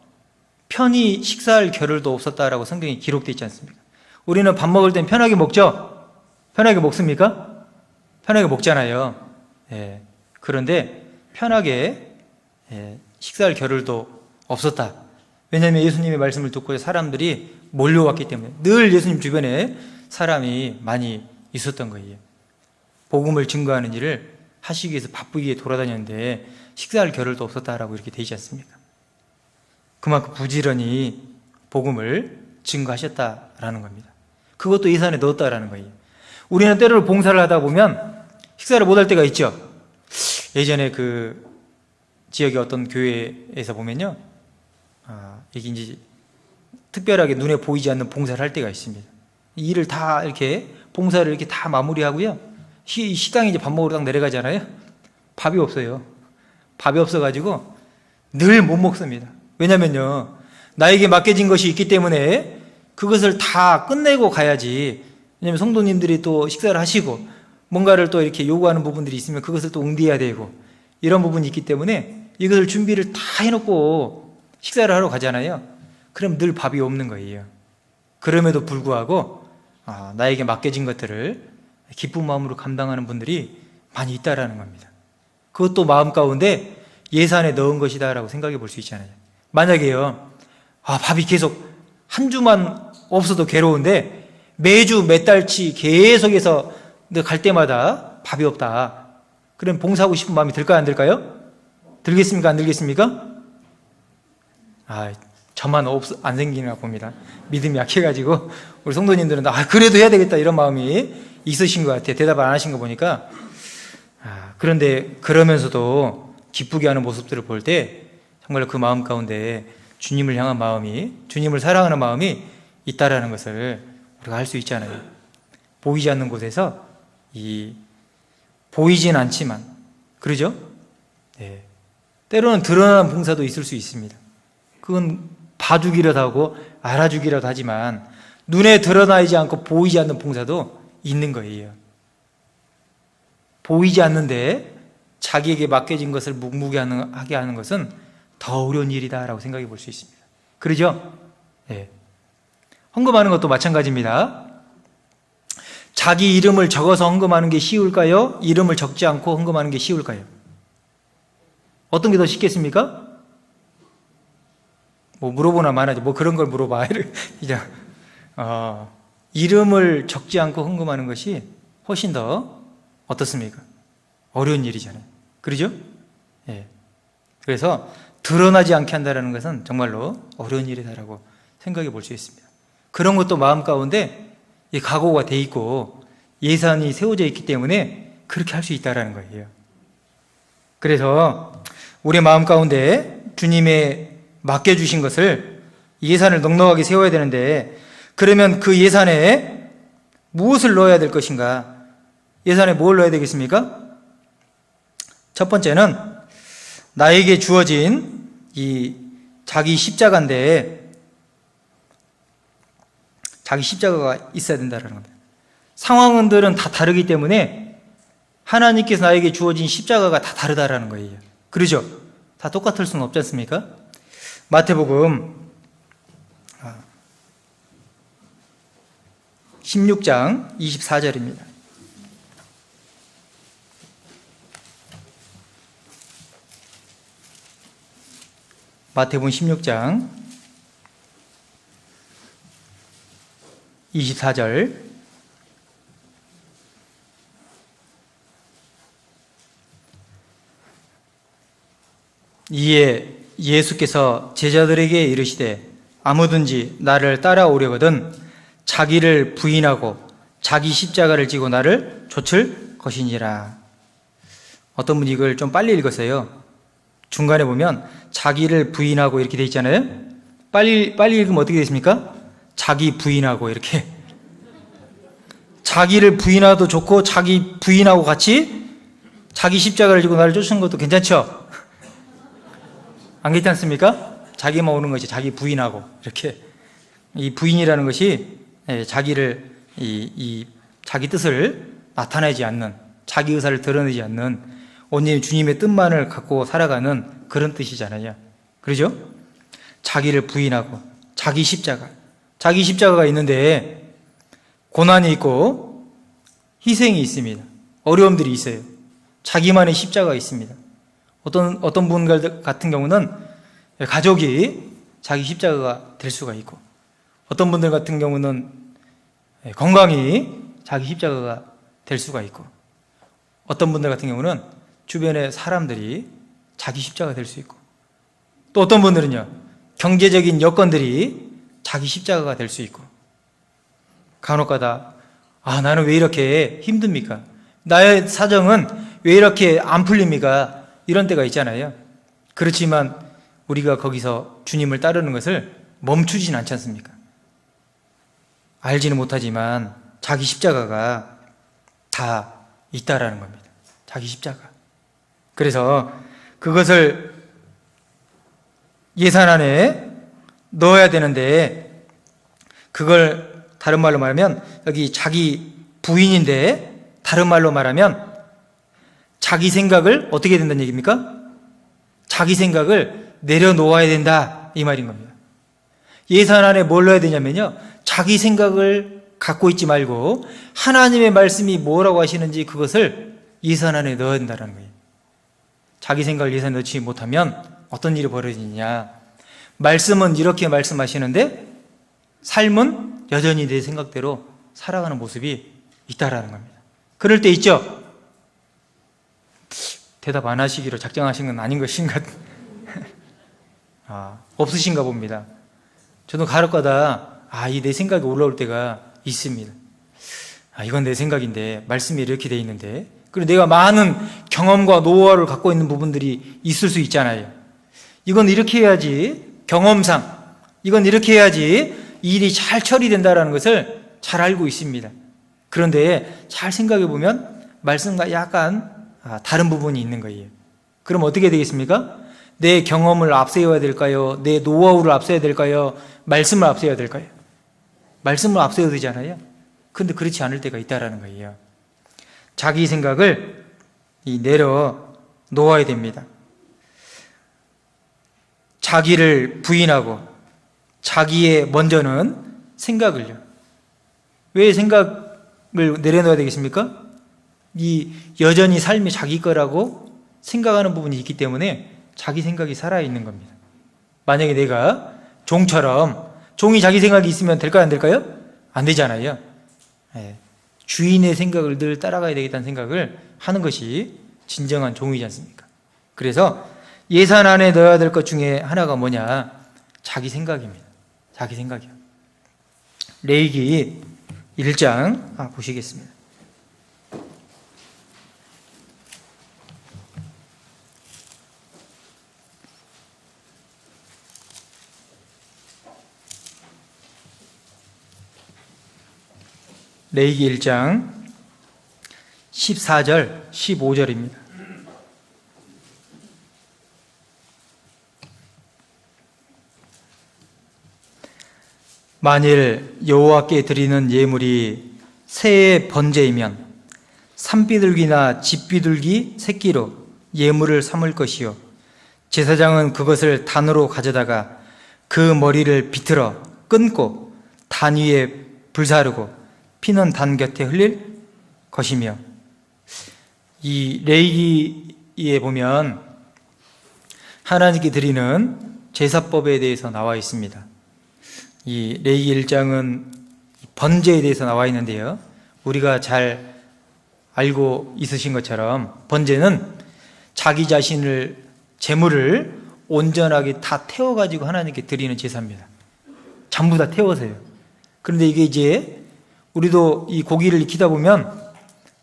편히 식사할 겨를도 없었다라고 성경에 기록되어 있지 않습니까? 우리는 밥 먹을 땐 편하게 먹죠? 편하게 먹습니까? 편하게 먹잖아요. 예. 그런데 편하게 식사할 겨를도 없었다. 왜냐하면 예수님의 말씀을 듣고 사람들이 몰려왔기 때문에 늘 예수님 주변에 사람이 많이 있었던 거예요. 복음을 증거하는 일을 하시기 위해서 바쁘게 돌아다녔는데 식사할 겨를도 없었다라고 이렇게 되지 않습니까? 그만큼 부지런히 복음을 증거하셨다라는 겁니다. 그것도 예산에 넣었다라는 거예요. 우리는 때로는 봉사를 하다 보면 식사를 못할 때가 있죠. 예전에 그 지역의 어떤 교회에서 보면요, 이게 이제 특별하게 눈에 보이지 않는 봉사를 할 때가 있습니다. 이 일을 다 이렇게 봉사를 이렇게 다 마무리하고요, 식당에 이제 밥 먹으러 딱 내려가잖아요. 밥이 없어요. 밥이 없어가지고 늘 못 먹습니다. 왜냐면요, 나에게 맡겨진 것이 있기 때문에 그것을 다 끝내고 가야지. 왜냐면 성도님들이 또 식사를 하시고 뭔가를 또 이렇게 요구하는 부분들이 있으면 그것을 또 응대해야 되고 이런 부분이 있기 때문에 이것을 준비를 다 해놓고 식사를 하러 가잖아요. 그럼 늘 밥이 없는 거예요. 그럼에도 불구하고 나에게 맡겨진 것들을 기쁜 마음으로 감당하는 분들이 많이 있다라는 겁니다. 그것도 마음 가운데 예산에 넣은 것이다라고 생각해 볼 수 있잖아요. 만약에요, 밥이 계속 한 주만 없어도 괴로운데 매주 몇 달치 계속해서 갈 때마다 밥이 없다. 그럼 봉사하고 싶은 마음이 들까요, 안 들까요? 들겠습니까, 안 들겠습니까? 저만 안 생기나 봅니다. 믿음이 약해가지고 우리 성도님들은 그래도 해야 되겠다 이런 마음이 있으신 것 같아요. 대답을 안 하신 거 보니까. 그런데 그러면서도 기쁘게 하는 모습들을 볼 때 정말 그 마음 가운데 주님을 향한 마음이, 주님을 사랑하는 마음이 있다라는 것을 우리가 알 수 있잖아요. 보이지 않는 곳에서 보이진 않지만, 그러죠? 네. 때로는 드러나는 봉사도 있을 수 있습니다. 그건 봐주기라도 하고 알아주기라도 하지만 눈에 드러나지 않고 보이지 않는 봉사도 있는 거예요. 보이지 않는데 자기에게 맡겨진 것을 묵묵하게 하는 것은 더 어려운 일이다라고 생각해 볼 수 있습니다. 그러죠? 네. 헌금하는 것도 마찬가지입니다. 자기 이름을 적어서 헌금하는 게 쉬울까요? 이름을 적지 않고 헌금하는 게 쉬울까요? 어떤 게 더 쉽겠습니까? 물어보나 마나지, 그런 걸 물어봐. 이름을 적지 않고 헌금하는 것이 훨씬 더 어떻습니까? 어려운 일이잖아요. 그러죠? 예. 그래서 드러나지 않게 한다는 것은 정말로 어려운 일이다라고 생각해 볼 수 있습니다. 그런 것도 마음 가운데 각오가 돼 있고 예산이 세워져 있기 때문에 그렇게 할 수 있다는 거예요. 그래서 우리 마음 가운데 주님의 맡겨주신 것을 예산을 넉넉하게 세워야 되는데, 그러면 그 예산에 무엇을 넣어야 될 것인가? 예산에 뭘 넣어야 되겠습니까? 첫 번째는 나에게 주어진 이 자기 십자가인데, 자기 십자가가 있어야 된다는 겁니다. 상황들은 다 다르기 때문에 하나님께서 나에게 주어진 십자가가 다 다르다라는 거예요. 그러죠? 다 똑같을 수는 없지 않습니까? 마태복음 16장 24절입니다. 마태복음 16장 24절. 이에 예수께서 제자들에게 이르시되 아무든지 나를 따라오려거든 자기를 부인하고 자기 십자가를 지고 나를 좇을 것이니라. 어떤 분이 이걸 좀 빨리 읽었어요. 중간에 보면 자기를 부인하고 이렇게 돼 있잖아요. 빨리 읽으면 어떻게 되십니까? 자기 부인하고 이렇게. 자기를 부인하도 좋고 자기 부인하고 같이 자기 십자가를 지고 나를 쫓는 것도 괜찮죠? 안 괜찮지 않습니까? 자기만 오는 것이 자기 부인하고 이렇게. 이 부인이라는 것이 자기를 자기 뜻을 나타내지 않는, 자기 의사를 드러내지 않는 온전히 주님의 뜻만을 갖고 살아가는 그런 뜻이잖아요. 그러죠? 자기를 부인하고 자기 십자가가 있는데 고난이 있고 희생이 있습니다. 어려움들이 있어요. 자기만의 십자가가 있습니다. 어떤 분 같은 경우는 가족이 자기 십자가가 될 수가 있고, 어떤 분들 같은 경우는 건강이 자기 십자가가 될 수가 있고, 어떤 분들 같은 경우는 주변의 사람들이 자기 십자가가 될 수 있고, 또 어떤 분들은요, 경제적인 여건들이 자기 십자가가 될 수 있고, 간혹가다 나는 왜 이렇게 힘듭니까? 나의 사정은 왜 이렇게 안 풀립니까? 이런 때가 있잖아요. 그렇지만 우리가 거기서 주님을 따르는 것을 멈추진 않지 않습니까? 알지는 못하지만 자기 십자가가 다 있다라는 겁니다. 자기 십자가. 그래서 그것을 예산 안에 넣어야 되는데, 그걸 다른 말로 말하면 여기 자기 부인인데, 다른 말로 말하면 자기 생각을 어떻게 해야 된다는 얘기입니까? 자기 생각을 내려놓아야 된다, 이 말인 겁니다. 예산 안에 뭘 넣어야 되냐면요, 자기 생각을 갖고 있지 말고 하나님의 말씀이 뭐라고 하시는지 그것을 예산 안에 넣어야 된다는 거예요. 자기 생각을 예산에 넣지 못하면 어떤 일이 벌어지느냐, 말씀은 이렇게 말씀하시는데 삶은 여전히 내 생각대로 살아가는 모습이 있다라는 겁니다. 그럴 때 있죠? 대답 안 하시기로 작정하신 건 아닌 것인가? 없으신가 봅니다. 저도 가끔가다 이 내 생각이 올라올 때가 있습니다. 이건 내 생각인데 말씀이 이렇게 돼 있는데, 그리고 내가 많은 경험과 노하우를 갖고 있는 부분들이 있을 수 있잖아요. 이건 이렇게 해야지, 경험상 이건 이렇게 해야지 일이 잘 처리된다는 것을 잘 알고 있습니다. 그런데 잘 생각해 보면 말씀과 약간 다른 부분이 있는 거예요. 그럼 어떻게 되겠습니까? 내 경험을 앞세워야 될까요? 내 노하우를 앞세워야 될까요? 말씀을 앞세워야 될까요? 말씀을 앞세워야 되잖아요. 그런데 그렇지 않을 때가 있다라는 거예요. 자기 생각을 내려놓아야 됩니다. 자기를 부인하고 자기의 먼저는 생각을요. 왜 생각을 내려놓아야 되겠습니까? 여전히 삶이 자기 거라고 생각하는 부분이 있기 때문에 자기 생각이 살아있는 겁니다. 만약에 내가 종처럼, 종이 자기 생각이 있으면 될까요, 안 될까요? 안 되잖아요. 주인의 생각을 늘 따라가야 되겠다는 생각을 하는 것이 진정한 종이지 않습니까? 그래서 예산 안에 넣어야 될 것 중에 하나가 뭐냐? 자기 생각입니다. 자기 생각이요. 레위기 1장 보시겠습니다. 레위기 1장 14절, 15절입니다. 만일 여호와께 드리는 예물이 새의 번제이면 산비둘기나 집비둘기 새끼로 예물을 삼을 것이요, 제사장은 그것을 단으로 가져다가 그 머리를 비틀어 끊고 단 위에 불사르고 피는 단 곁에 흘릴 것이며. 이 레위기에 보면 하나님께 드리는 제사법에 대해서 나와 있습니다. 이 레위기 1장은 번제에 대해서 나와 있는데요, 우리가 잘 알고 있으신 것처럼 번제는 자기 자신을, 재물을 온전하게 다 태워가지고 하나님께 드리는 제사입니다. 전부 다 태워서요. 그런데 이게 이제 우리도 이 고기를 익히다 보면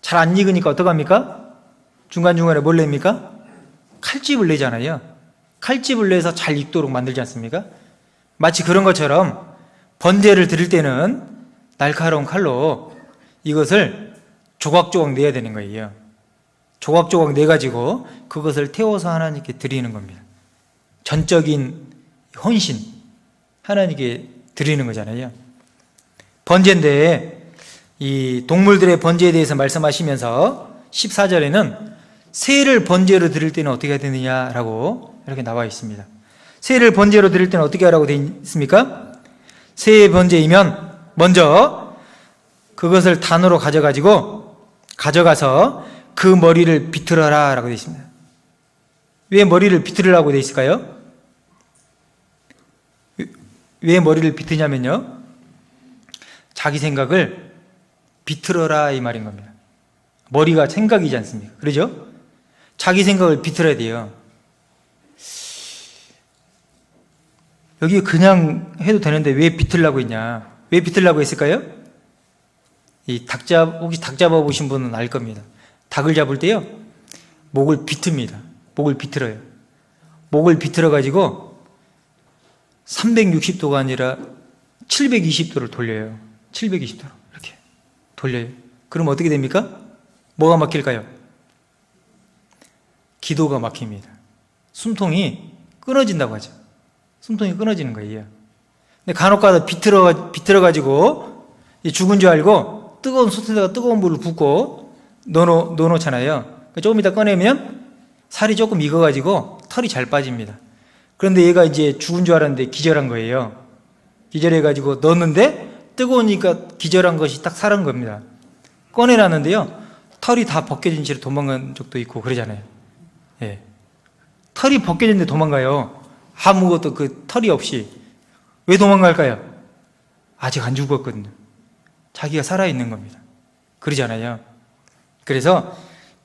잘 안 익으니까 어떡합니까? 중간중간에 뭘 냅니까? 칼집을 내잖아요. 칼집을 내서 잘 익도록 만들지 않습니까? 마치 그런 것처럼 번제를 드릴 때는 날카로운 칼로 이것을 조각조각 내야 되는 거예요. 조각조각 내가지고 그것을 태워서 하나님께 드리는 겁니다. 전적인 헌신, 하나님께 드리는 거잖아요. 번제인데 이 동물들의 번제에 대해서 말씀하시면서 14절에는 새를 번제로 드릴 때는 어떻게 해야 되느냐라고 이렇게 나와 있습니다. 새를 번제로 드릴 때는 어떻게 하라고 되어 있습니까? 새의 번제이면 먼저 그것을 단으로 가져가서 그 머리를 비틀어라 라고 되어 있습니다. 왜 머리를 비틀으라고 되어 있을까요? 왜 머리를 비트냐면요, 자기 생각을 비틀어라 이 말인 겁니다. 머리가 생각이지 않습니까? 그러죠? 자기 생각을 비틀어야 돼요. 여기 그냥 해도 되는데 왜 비틀라고 했냐? 왜 비틀라고 했을까요? 혹시 닭 잡아보신 분은 알 겁니다. 닭을 잡을 때요, 목을 비틉니다. 목을 비틀어요. 목을 비틀어가지고 360도가 아니라 720도를 돌려요. 720도로 이렇게 돌려요. 그럼 어떻게 됩니까? 뭐가 막힐까요? 기도가 막힙니다. 숨통이 끊어진다고 하죠. 숨통이 끊어지는 거예요. 근데 간혹가다 비틀어가지고 죽은 줄 알고 뜨거운 솥에다가 뜨거운 물을 붓고 넣어놓잖아요. 조금 이따 꺼내면 살이 조금 익어가지고 털이 잘 빠집니다. 그런데 얘가 이제 죽은 줄 알았는데 기절한 거예요. 기절해가지고 넣었는데 뜨거우니까 기절한 것이 딱 살은 겁니다. 꺼내놨는데요, 털이 다 벗겨진 채로 도망간 적도 있고 그러잖아요. 예. 털이 벗겨졌는데 도망가요. 아무것도 그 털이 없이. 왜 도망갈까요? 아직 안 죽었거든요. 자기가 살아있는 겁니다. 그러잖아요. 그래서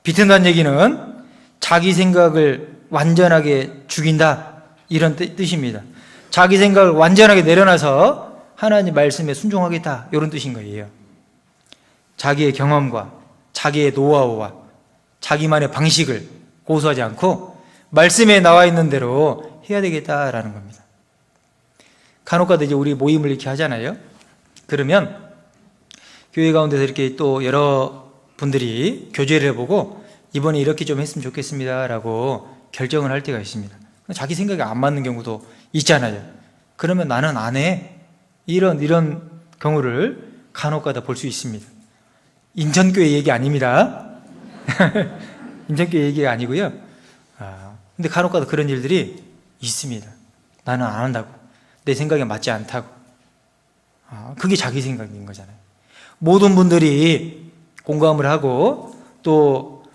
비튼다는 얘기는 자기 생각을 완전하게 죽인다, 이런 뜻입니다. 자기 생각을 완전하게 내려놔서 하나님 말씀에 순종하겠다, 이런 뜻인 거예요. 자기의 경험과 자기의 노하우와 자기만의 방식을 고수하지 않고 말씀에 나와 있는 대로 해야 되겠다라는 겁니다. 간혹가다 이제 우리 모임을 이렇게 하잖아요. 그러면 교회 가운데서 이렇게 또 여러 분들이 교제를 해보고 이번에 이렇게 좀 했으면 좋겠습니다라고 결정을 할 때가 있습니다. 자기 생각이 안 맞는 경우도 있잖아요. 그러면 나는 안 해, 이런 경우를 간혹가다 볼 수 있습니다. 인천교회 얘기 아닙니다. 인천교회 얘기가 아니고요. 근데 간혹가다 그런 일들이 있습니다. 나는 안 한다고, 내 생각에 맞지 않다고. 그게 자기 생각인 거잖아요. 모든 분들이 공감을 하고 또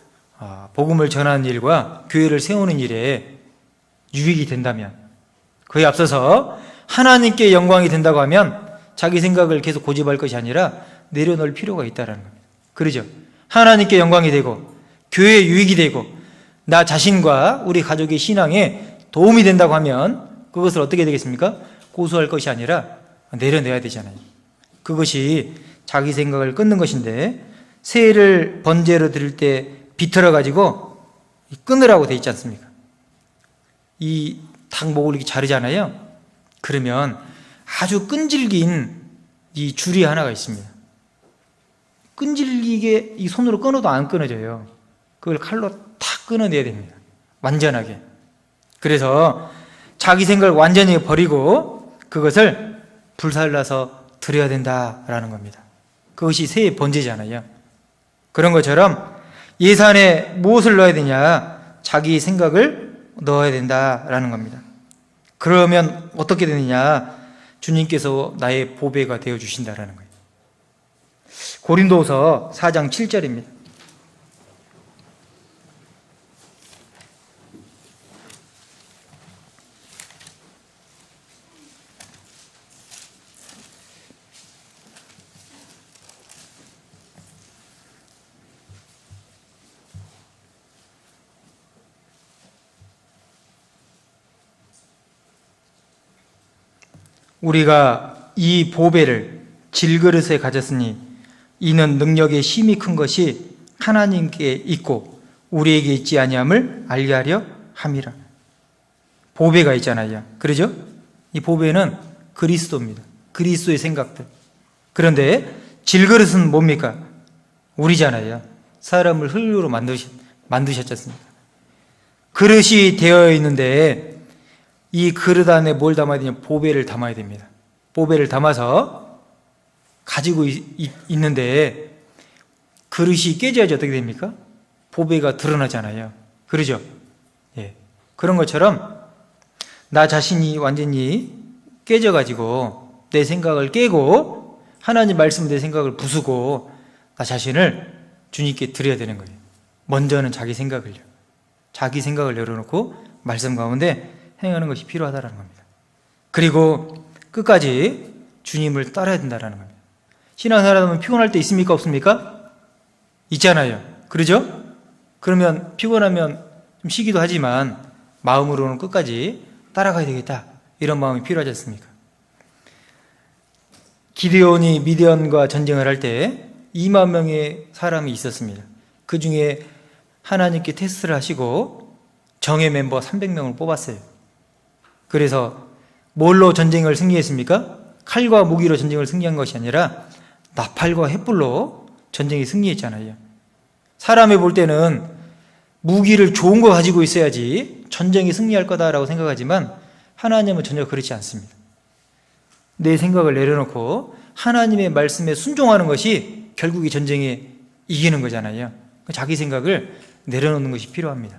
복음을 전하는 일과 교회를 세우는 일에 유익이 된다면, 그에 앞서서 하나님께 영광이 된다고 하면 자기 생각을 계속 고집할 것이 아니라 내려놓을 필요가 있다는 겁니다. 그러죠? 하나님께 영광이 되고 교회에 유익이 되고 나 자신과 우리 가족의 신앙에 도움이 된다고 하면 그것을 어떻게 되겠습니까? 고수할 것이 아니라 내려내야 되잖아요. 그것이 자기 생각을 끊는 것인데, 새를 번제로 드릴 때 비틀어가지고 끊으라고 돼 있지 않습니까? 이 닭 목을 이렇게 자르잖아요. 그러면 아주 끈질긴 이 줄이 하나가 있습니다. 끈질기게 이 손으로 끊어도 안 끊어져요. 그걸 칼로 탁 끊어내야 됩니다. 완전하게. 그래서 자기 생각을 완전히 버리고 그것을 불살라서 드려야 된다라는 겁니다. 그것이 새 번제잖아요. 그런 것처럼 예산에 무엇을 넣어야 되냐? 자기 생각을 넣어야 된다라는 겁니다. 그러면 어떻게 되느냐? 주님께서 나의 보배가 되어 주신다라는 거예요. 고린도서 4장 7절입니다. 우리가 이 보배를 질그릇에 가졌으니 이는 능력의 힘이 큰 것이 하나님께 있고 우리에게 있지 아니함을 알게 하려 함이라. 보배가 있잖아요. 그러죠? 이 보배는 그리스도입니다. 그리스도의 생각들. 그런데 질그릇은 뭡니까? 우리잖아요. 사람을 흙으로 만드셨지 않습니까? 그릇이 되어 있는데 이 그릇 안에 뭘 담아야 되냐? 보배를 담아야 됩니다. 보배를 담아서 가지고 있는데 그릇이 깨져야지 어떻게 됩니까? 보배가 드러나잖아요. 그러죠? 예. 그런 것처럼 나 자신이 완전히 깨져가지고 내 생각을 깨고 하나님 말씀 내 생각을 부수고 나 자신을 주님께 드려야 되는 거예요. 먼저는 자기 생각을요. 자기 생각을 내려놓고 말씀 가운데 행하는 것이 필요하다는 겁니다. 그리고 끝까지 주님을 따라야 된다는 겁니다. 신앙생활하면 피곤할 때 있습니까? 없습니까? 있잖아요. 그러죠? 그러면 피곤하면 좀 쉬기도 하지만 마음으로는 끝까지 따라가야 되겠다. 이런 마음이 필요하지 않습니까? 기드온이 미디안과 전쟁을 할 때 2만 명의 사람이 있었습니다. 그 중에 하나님께 테스트를 하시고 정예 멤버 300명을 뽑았어요. 그래서 뭘로 전쟁을 승리했습니까? 칼과 무기로 전쟁을 승리한 것이 아니라 나팔과 횃불로 전쟁에 승리했잖아요. 사람이 볼 때는 무기를 좋은 거 가지고 있어야지 전쟁에 승리할 거다라고 생각하지만 하나님은 전혀 그렇지 않습니다. 내 생각을 내려놓고 하나님의 말씀에 순종하는 것이 결국 이 전쟁에 이기는 거잖아요. 자기 생각을 내려놓는 것이 필요합니다.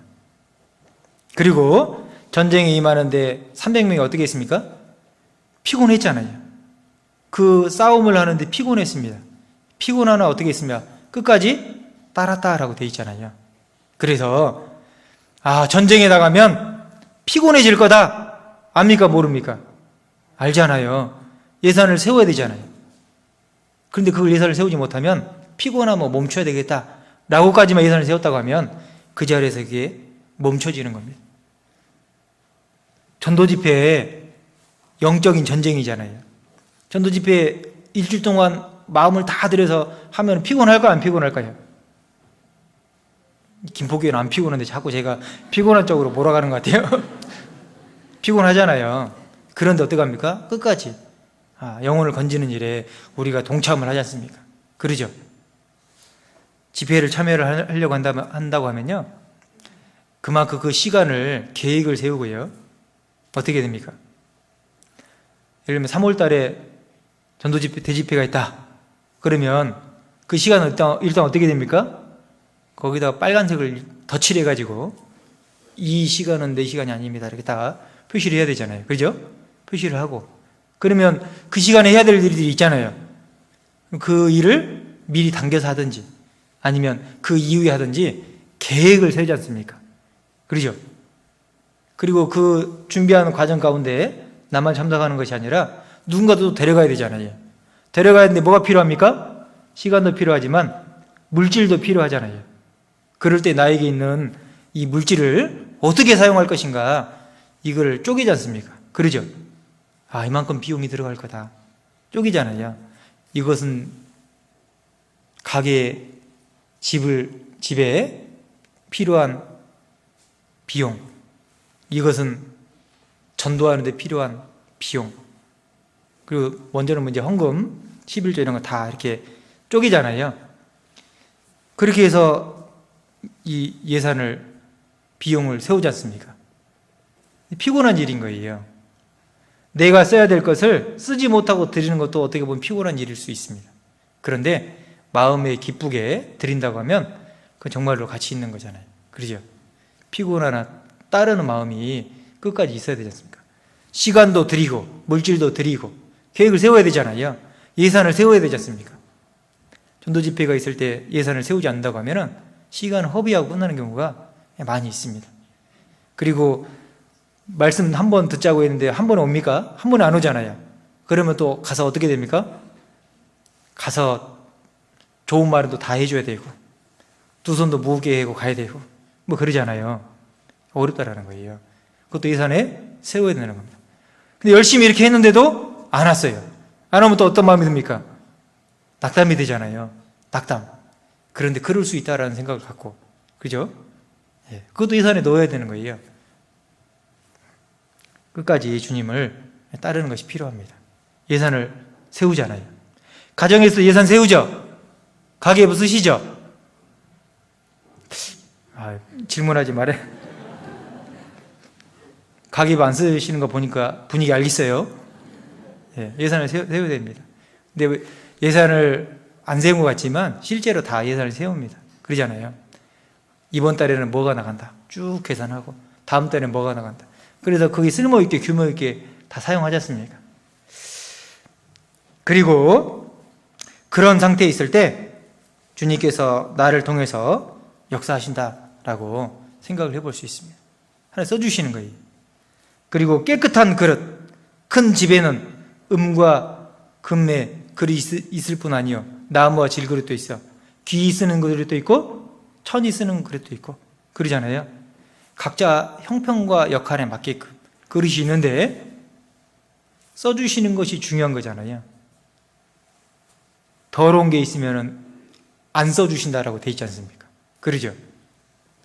그리고 전쟁에 임하는데 300명이 어떻게 했습니까? 피곤했잖아요. 그 싸움을 하는데 피곤했습니다. 피곤하나 어떻게 했습니까? 끝까지 따랐다라고 되어 있잖아요. 그래서 전쟁에 나가면 피곤해질 거다. 압니까? 모릅니까? 알잖아요. 예산을 세워야 되잖아요. 그런데 그걸 예산을 세우지 못하면 피곤하면 멈춰야 되겠다 라고까지만 예산을 세웠다고 하면 그 자리에서 그게 멈춰지는 겁니다. 전도집회에 영적인 전쟁이잖아요. 전도집회 일주일 동안 마음을 다 들여서 하면 피곤할까요? 안 피곤할까요? 김포교회는 안 피곤한데 자꾸 제가 피곤한 쪽으로 몰아가는 것 같아요. 피곤하잖아요. 그런데 어떡합니까? 끝까지 영혼을 건지는 일에 우리가 동참을 하지 않습니까? 그러죠? 집회를 참여를 하려고 한다고 하면요, 그만큼 그 시간을 계획을 세우고요. 어떻게 됩니까? 예를 들면 3월 달에 전도집회, 대집회가 있다. 그러면 그 시간은 일단 어떻게 됩니까? 거기다 빨간색을 덧칠해가지고 이 시간은 내 시간이 아닙니다. 이렇게 다 표시를 해야 되잖아요. 그죠? 표시를 하고. 그러면 그 시간에 해야 될 일들이 있잖아요. 그 일을 미리 당겨서 하든지 아니면 그 이후에 하든지 계획을 세우지 않습니까? 그러죠? 그리고 그 준비하는 과정 가운데 나만 참석하는 것이 아니라 누군가도 데려가야 되잖아요. 데려가야 하는데 뭐가 필요합니까? 시간도 필요하지만 물질도 필요하잖아요. 그럴 때 나에게 있는 이 물질을 어떻게 사용할 것인가, 이걸 쪼개지 않습니까? 그러죠? 이만큼 비용이 들어갈 거다. 쪼개잖아요. 이것은 가게, 집에 필요한 비용, 이것은 전도하는 데 필요한 비용, 그리고 먼저는 헌금, 11조 이런 거 다 이렇게 쪼개잖아요. 그렇게 해서 이 예산을, 비용을 세우지 않습니까? 피곤한 일인 거예요. 내가 써야 될 것을 쓰지 못하고 드리는 것도 어떻게 보면 피곤한 일일 수 있습니다. 그런데 마음에 기쁘게 드린다고 하면 그건 정말로 가치 있는 거잖아요. 그러죠? 피곤하나 따르는 마음이 끝까지 있어야 되지 않습니까? 시간도 드리고 물질도 드리고 계획을 세워야 되잖아요. 예산을 세워야 되지 않습니까? 전도 집회가 있을 때 예산을 세우지 않는다고 하면 시간을 허비하고 끝나는 경우가 많이 있습니다. 그리고 말씀 한 번 듣자고 했는데 한 번에 옵니까? 한 번에 안 오잖아요. 그러면 또 가서 어떻게 됩니까? 가서 좋은 말은 또 다 해줘야 되고 두 손도 무겁게 하고 가야 되고 뭐 그러잖아요. 어렵다라는 거예요. 그것도 예산에 세워야 되는 겁니다. 근데 열심히 이렇게 했는데도 안 왔어요. 안 오면 또 어떤 마음이 듭니까? 낙담이 되잖아요. 낙담. 그런데 그럴 수 있다라는 생각을 갖고, 그죠? 예, 그것도 예산에 넣어야 되는 거예요. 끝까지 주님을 따르는 것이 필요합니다. 예산을 세우잖아요. 가정에서 예산 세우죠? 가계부 쓰시죠? 질문하지 말아요. 가계부 안 쓰시는 거 보니까 분위기 알겠어요? 예, 예산을 세워야 됩니다. 근데 예산을 안 세운 것 같지만 실제로 다 예산을 세웁니다. 그러잖아요. 이번 달에는 뭐가 나간다. 쭉 계산하고 다음 달에는 뭐가 나간다. 그래서 거기 쓸모있게 규모있게 다 사용하지 않습니까? 그리고 그런 상태에 있을 때 주님께서 나를 통해서 역사하신다라고 생각을 해볼 수 있습니다. 하나 써주시는 거예요. 그리고 깨끗한 그릇, 큰 집에는 음과 금의 그릇이 있을 뿐 아니요 나무와 질그릇도 있어. 귀 쓰는 그릇도 있고 천이 쓰는 그릇도 있고 그러잖아요. 각자 형편과 역할에 맞게끔 그릇이 있는데 써주시는 것이 중요한 거잖아요. 더러운 게 있으면 안 써주신다라고 돼 있지 않습니까? 그러죠?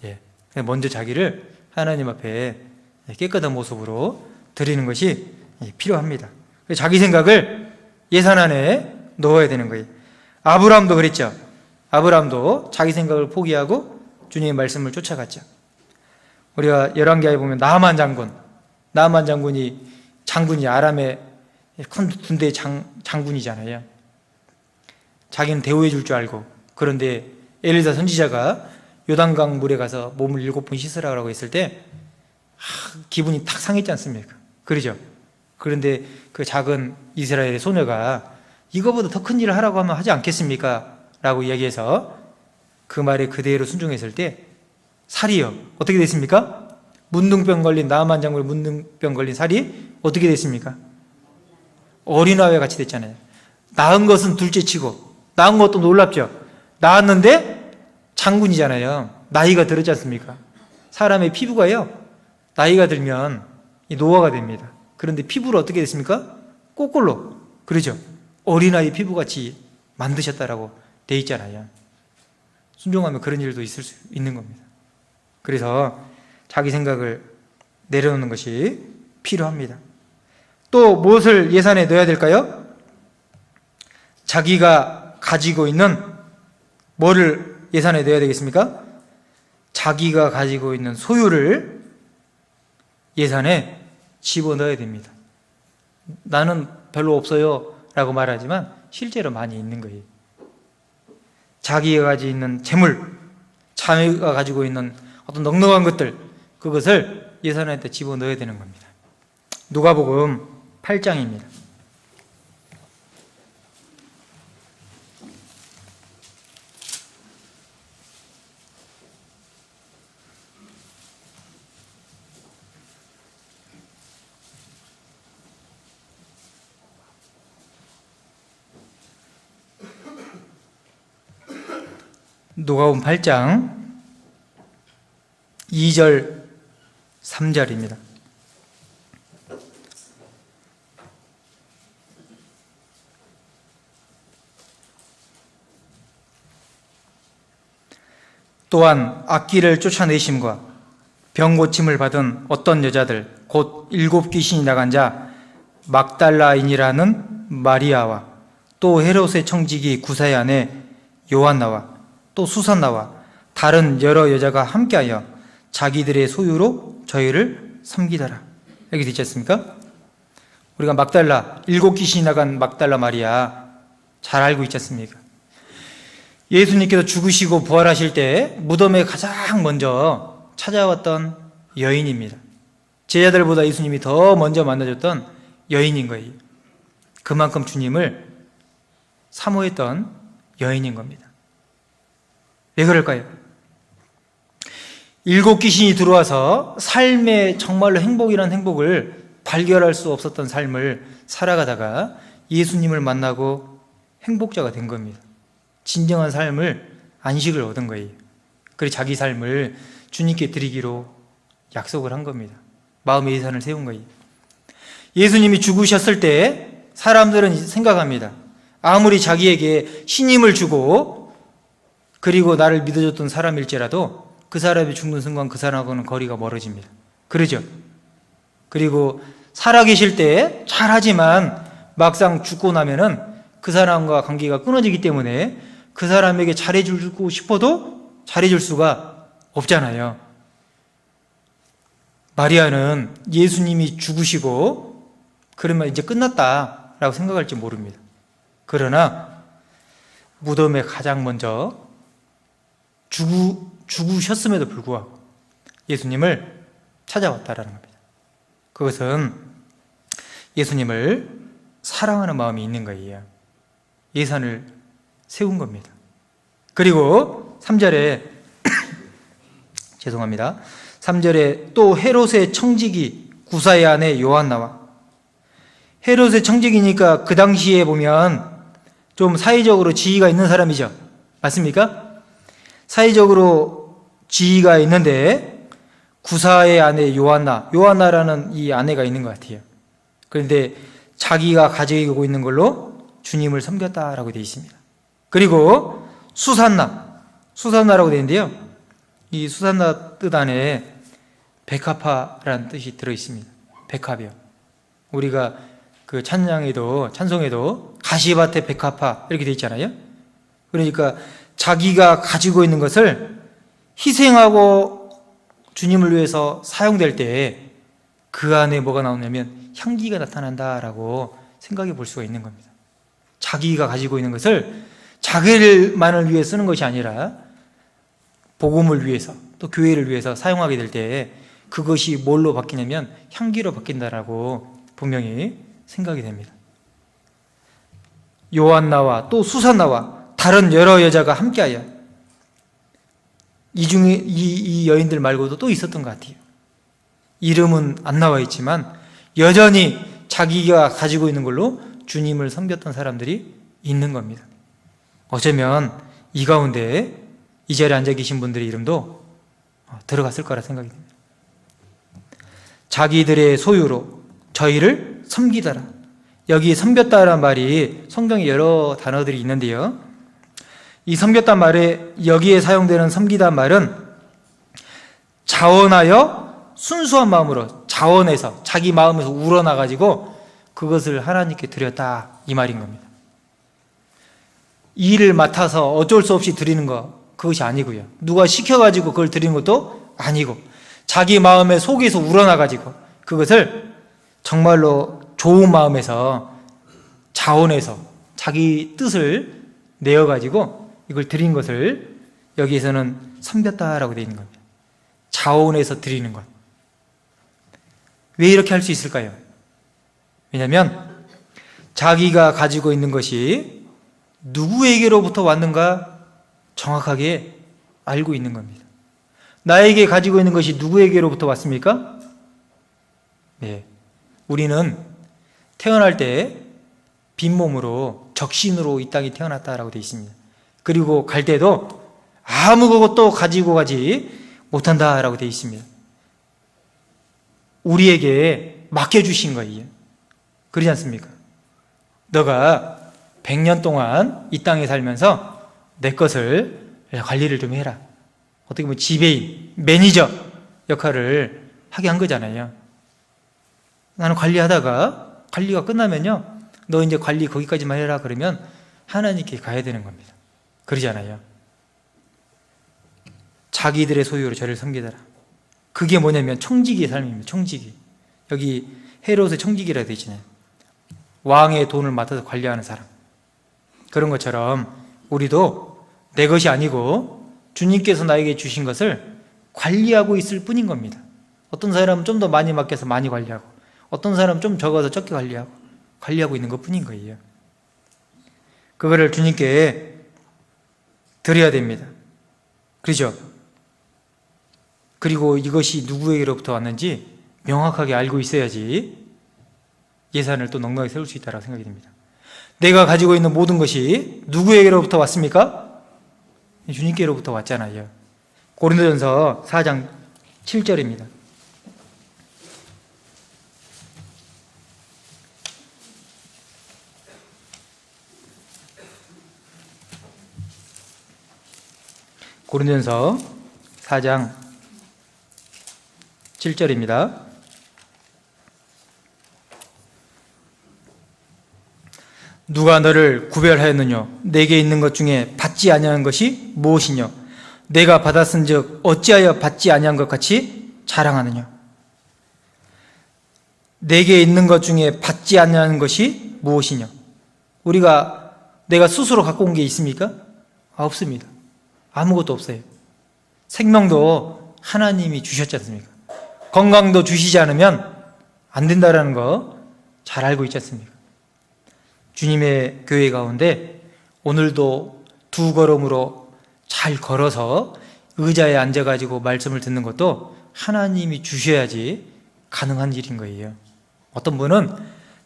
예. 먼저 자기를 하나님 앞에 깨끗한 모습으로 드리는 것이 필요합니다. 자기 생각을 예산 안에 넣어야 되는 거예요. 아브라함도 그랬죠. 아브라함도 자기 생각을 포기하고 주님의 말씀을 쫓아갔죠. 우리가 열왕기하에 보면 나아만 장군이 아람의 큰 군대 장군이잖아요. 자기는 대우해 줄 줄 알고, 그런데 엘리사 선지자가 요단강 물에 가서 몸을 7번 씻으라고 했을 때 기분이 탁 상했지 않습니까? 그러죠? 그런데 그 작은 이스라엘의 소녀가 이거보다 더 큰 일을 하라고 하면 하지 않겠습니까? 라고 이야기해서 그 말에 그대로 순종했을 때 살이요 어떻게 됐습니까? 문둥병 걸린 나아만 장군의 문둥병 걸린 살이 어떻게 됐습니까? 어린아이와 같이 됐잖아요. 낳은 것은 둘째치고 낳은 것도 놀랍죠. 낳았는데 장군이잖아요. 나이가 들었지 않습니까? 사람의 피부가요 나이가 들면 노화가 됩니다. 그런데 피부를 어떻게 됐습니까? 거꾸로. 그러죠? 어린아이 피부같이 만드셨다라고 돼 있잖아요. 순종하면 그런 일도 있을 수 있는 겁니다. 그래서 자기 생각을 내려놓는 것이 필요합니다. 또 무엇을 예산에 넣어야 될까요? 자기가 가지고 있는 뭐를 예산에 넣어야 되겠습니까? 자기가 가지고 있는 소유를 예산에 집어넣어야 됩니다. 나는 별로 없어요 라고 말하지만 실제로 많이 있는 거예요. 자기가 가지고 있는 재물, 자기가 가지고 있는 어떤 넉넉한 것들, 그것을 예산에 집어넣어야 되는 겁니다. 누가복음 8장입니다. 누가복음 8장 2절 3절입니다. 또한 악귀를 쫓아내심과 병 고침을 받은 어떤 여자들 곧 7 귀신이 나간 자 막달라인이라는 마리아와 또 헤롯의 청지기 구사의 아내 요한나와 또 수산나와 다른 여러 여자가 함께하여 자기들의 소유로 저희를 섬기더라. 여기 되지 않습니까? 우리가 막달라, 7 귀신이 나간 막달라 마리아 잘 알고 있지 않습니까? 예수님께서 죽으시고 부활하실 때 무덤에 가장 먼저 찾아왔던 여인입니다. 제자들보다 예수님이 더 먼저 만나줬던 여인인 거예요. 그만큼 주님을 사모했던 여인인 겁니다. 왜 그럴까요? 7 귀신이 들어와서 삶의 정말로 행복이라는 행복을 발견할 수 없었던 삶을 살아가다가 예수님을 만나고 행복자가 된 겁니다. 진정한 삶을, 안식을 얻은 거예요. 그리고 자기 삶을 주님께 드리기로 약속을 한 겁니다. 마음의 예산을 세운 거예요. 예수님이 죽으셨을 때 사람들은 생각합니다. 아무리 자기에게 신임을 주고 그리고 나를 믿어줬던 사람일지라도 그 사람이 죽는 순간 그 사람하고는 거리가 멀어집니다. 그러죠? 그리고 살아계실 때 잘하지만 막상 죽고 나면은 그 사람과 관계가 끊어지기 때문에 그 사람에게 잘해주고 싶어도 잘해줄 수가 없잖아요. 마리아는 예수님이 죽으시고 그러면 이제 끝났다라고 생각할지 모릅니다. 그러나 무덤에 가장 먼저 죽으셨음에도 불구하고 예수님을 찾아왔다라는 겁니다. 그것은 예수님을 사랑하는 마음이 있는 거예요. 예산을 세운 겁니다. 그리고 3절에 죄송합니다. 3절에 또 헤롯의 청지기 구사의 아내 요한나와, 헤롯의 청지기니까 그 당시에 보면 좀 사회적으로 지위가 있는 사람이죠. 맞습니까? 사회적으로 지위가 있는데 구사의 아내 요한나라는 이 아내가 있는 것 같아요. 그런데 자기가 가지고 있는 걸로 주님을 섬겼다라고 되어 있습니다. 그리고 수산나라고 되어 있는데요. 이 수산나 뜻 안에 백합화라는 뜻이 들어 있습니다. 백합이요. 우리가 그 찬송에도 가시밭에 백합화 이렇게 되어 있잖아요. 그러니까 자기가 가지고 있는 것을 희생하고 주님을 위해서 사용될 때 그 안에 뭐가 나오냐면 향기가 나타난다라고 생각해 볼 수가 있는 겁니다. 자기가 가지고 있는 것을 자기만을 위해 쓰는 것이 아니라 복음을 위해서 또 교회를 위해서 사용하게 될 때 그것이 뭘로 바뀌냐면 향기로 바뀐다라고 분명히 생각이 됩니다. 요한나와 또 수산나와 다른 여러 여자가 함께하여, 이 중에 이 여인들 말고도 또 있었던 것 같아요. 이름은 안 나와 있지만 여전히 자기가 가지고 있는 걸로 주님을 섬겼던 사람들이 있는 겁니다. 어쩌면 이 가운데 이 자리에 앉아 계신 분들의 이름도 들어갔을 거라 생각이 듭니다. 자기들의 소유로 저희를 섬기더라. 여기 섬겼다라는 말이 성경에 여러 단어들이 있는데요. 이 섬겼단 말에 여기에 사용되는 섬기단 말은 자원하여 순수한 마음으로 자원해서 자기 마음에서 우러나가지고 그것을 하나님께 드렸다 이 말인 겁니다. 일을 맡아서 어쩔 수 없이 드리는 거 그것이 아니고요. 누가 시켜가지고 그걸 드리는 것도 아니고 자기 마음의 속에서 우러나가지고 그것을 정말로 좋은 마음에서 자원해서 자기 뜻을 내어가지고 이걸 드린 것을 여기에서는 섬겼다라고 되어 있는 겁니다. 자원해서 드리는 것. 왜 이렇게 할 수 있을까요? 왜냐하면 자기가 가지고 있는 것이 누구에게로부터 왔는가 정확하게 알고 있는 겁니다. 나에게 가지고 있는 것이 누구에게로부터 왔습니까? 네, 우리는 태어날 때 빈몸으로 적신으로 이 땅에 태어났다라고 되어 있습니다. 그리고 갈 때도 아무것도 가지고 가지 못한다라고 되어 있습니다. 우리에게 맡겨주신 거예요. 그러지 않습니까? 너가 100년 동안 이 땅에 살면서 내 것을 관리를 좀 해라. 어떻게 보면 지배인, 매니저 역할을 하게 한 거잖아요. 나는 관리하다가 관리가 끝나면요, 너 이제 관리 거기까지만 해라 그러면 하나님께 가야 되는 겁니다. 그러잖아요. 자기들의 소유로 저를 섬기더라. 그게 뭐냐면 청지기의 삶입니다. 청지기. 여기 헤롯의 청지기라고 되어 있잖아요. 왕의 돈을 맡아서 관리하는 사람. 그런 것처럼 우리도 내 것이 아니고 주님께서 나에게 주신 것을 관리하고 있을 뿐인 겁니다. 어떤 사람은 좀 더 많이 맡겨서 많이 관리하고, 어떤 사람은 좀 적어서 적게 관리하고 있는 것 뿐인 거예요. 그거를 주님께 드려야 됩니다. 그렇죠? 그리고 이것이 누구에게로부터 왔는지 명확하게 알고 있어야지 예산을 또 넉넉히 세울 수 있다고 생각이 됩니다. 내가 가지고 있는 모든 것이 누구에게로부터 왔습니까? 주님께로부터 왔잖아요. 고린도전서 4장 7절입니다. 고린도전서 4장 7절입니다. 누가 너를 구별하였느냐? 내게 있는 것 중에 받지 아니한 것이 무엇이냐? 내가 받았은즉 어찌하여 받지 아니한 것 같이 자랑하느냐? 내게 있는 것 중에 받지 아니한 것이 무엇이냐? 내가 스스로 갖고 온 게 있습니까? 없습니다. 아무것도 없어요. 생명도 하나님이 주셨지 않습니까? 건강도 주시지 않으면 안 된다라는 거 잘 알고 있지 않습니까? 주님의 교회 가운데 오늘도 두 걸음으로 잘 걸어서 의자에 앉아가지고 말씀을 듣는 것도 하나님이 주셔야지 가능한 일인 거예요. 어떤 분은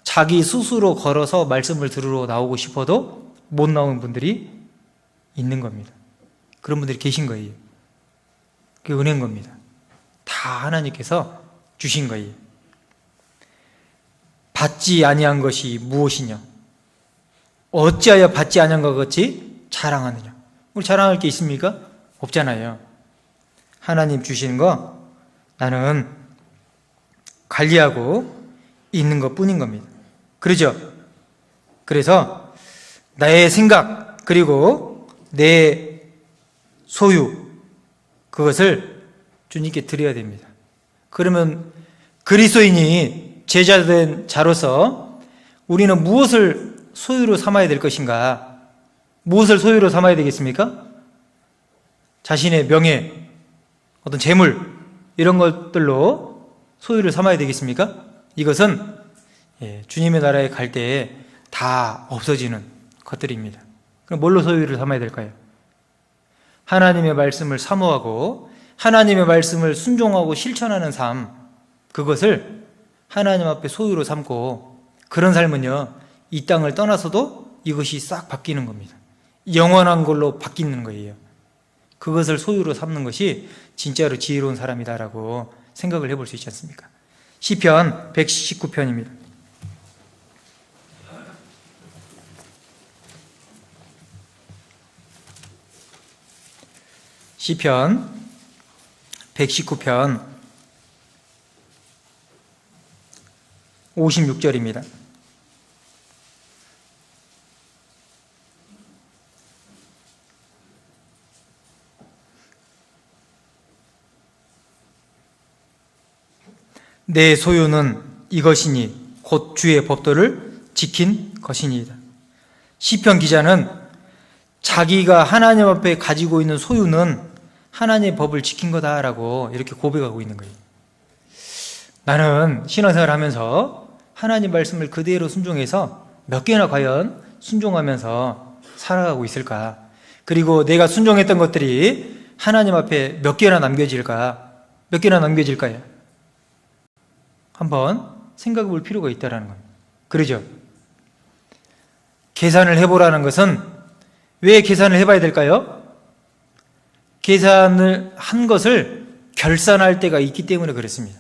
자기 스스로 걸어서 말씀을 들으러 나오고 싶어도 못 나오는 분들이 있는 겁니다. 그런 분들이 계신 거예요. 그게 은혜인 겁니다. 다 하나님께서 주신 거예요. 받지 아니한 것이 무엇이냐? 어찌하여 받지 아니한 것 같이 자랑하느냐? 우리 자랑할 게 있습니까? 없잖아요. 하나님 주시는 거 나는 관리하고 있는 것 뿐인 겁니다. 그러죠? 그래서 나의 생각 그리고 내 소유 그것을 주님께 드려야 됩니다. 그러면 그리스도인이 제자된 자로서 우리는 무엇을 소유로 삼아야 될 것인가? 무엇을 소유로 삼아야 되겠습니까? 자신의 명예, 어떤 재물 이런 것들로 소유를 삼아야 되겠습니까? 이것은 주님의 나라에 갈 때에 다 없어지는 것들입니다. 그럼 뭘로 소유를 삼아야 될까요? 하나님의 말씀을 사모하고 하나님의 말씀을 순종하고 실천하는 삶, 그것을 하나님 앞에 소유로 삼고, 그런 삶은요 이 땅을 떠나서도 이것이 싹 바뀌는 겁니다. 영원한 걸로 바뀌는 거예요. 그것을 소유로 삼는 것이 진짜로 지혜로운 사람이다라고 생각을 해볼 수 있지 않습니까? 시편 119편입니다. 시편 119편 56절입니다. 내 소유는 이것이니 곧 주의 법도를 지킨 것이니이다. 시편 기자는 자기가 하나님 앞에 가지고 있는 소유는 하나님의 법을 지킨 거다라고 이렇게 고백하고 있는 거예요. 나는 신앙생활을 하면서 하나님 말씀을 그대로 순종해서 몇 개나 과연 순종하면서 살아가고 있을까? 그리고 내가 순종했던 것들이 하나님 앞에 몇 개나 남겨질까? 몇 개나 남겨질까요? 한번 생각해 볼 필요가 있다는 겁니다. 그러죠? 계산을 해보라는 것은 왜 계산을 해봐야 될까요? 계산을 한 것을 결산할 때가 있기 때문에 그렇습니다.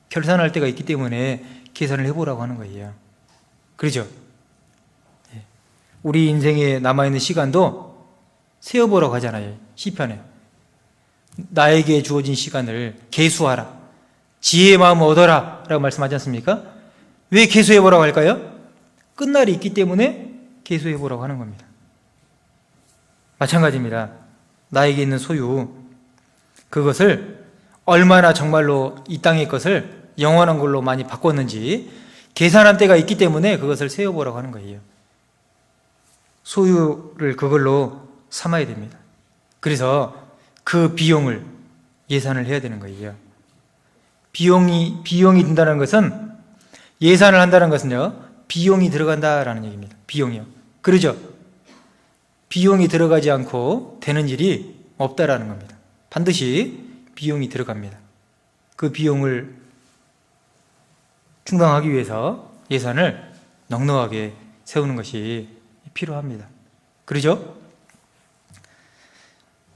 결산할 때가 있기 때문에 계산을 해보라고 하는 거예요. 그러죠? 우리 인생에 남아있는 시간도 세어보라고 하잖아요. 시편에. 나에게 주어진 시간을 계수하라. 지혜의 마음을 얻어라 라고 말씀하지 않습니까? 왜 계수해보라고 할까요? 끝날이 있기 때문에 계수해보라고 하는 겁니다. 마찬가지입니다. 나에게 있는 소유, 그것을 얼마나 정말로 이 땅의 것을 영원한 걸로 많이 바꿨는지 계산한 때가 있기 때문에 그것을 세어보라고 하는 거예요. 소유를 그걸로 삼아야 됩니다. 그래서 그 비용을 예산을 해야 되는 거예요. 비용이 든다는 것은, 예산을 한다는 것은요, 비용이 들어간다라는 얘기입니다. 비용이요. 그러죠? 비용이 들어가지 않고 되는 일이 없다라는 겁니다. 반드시 비용이 들어갑니다. 그 비용을 충당하기 위해서 예산을 넉넉하게 세우는 것이 필요합니다. 그러죠?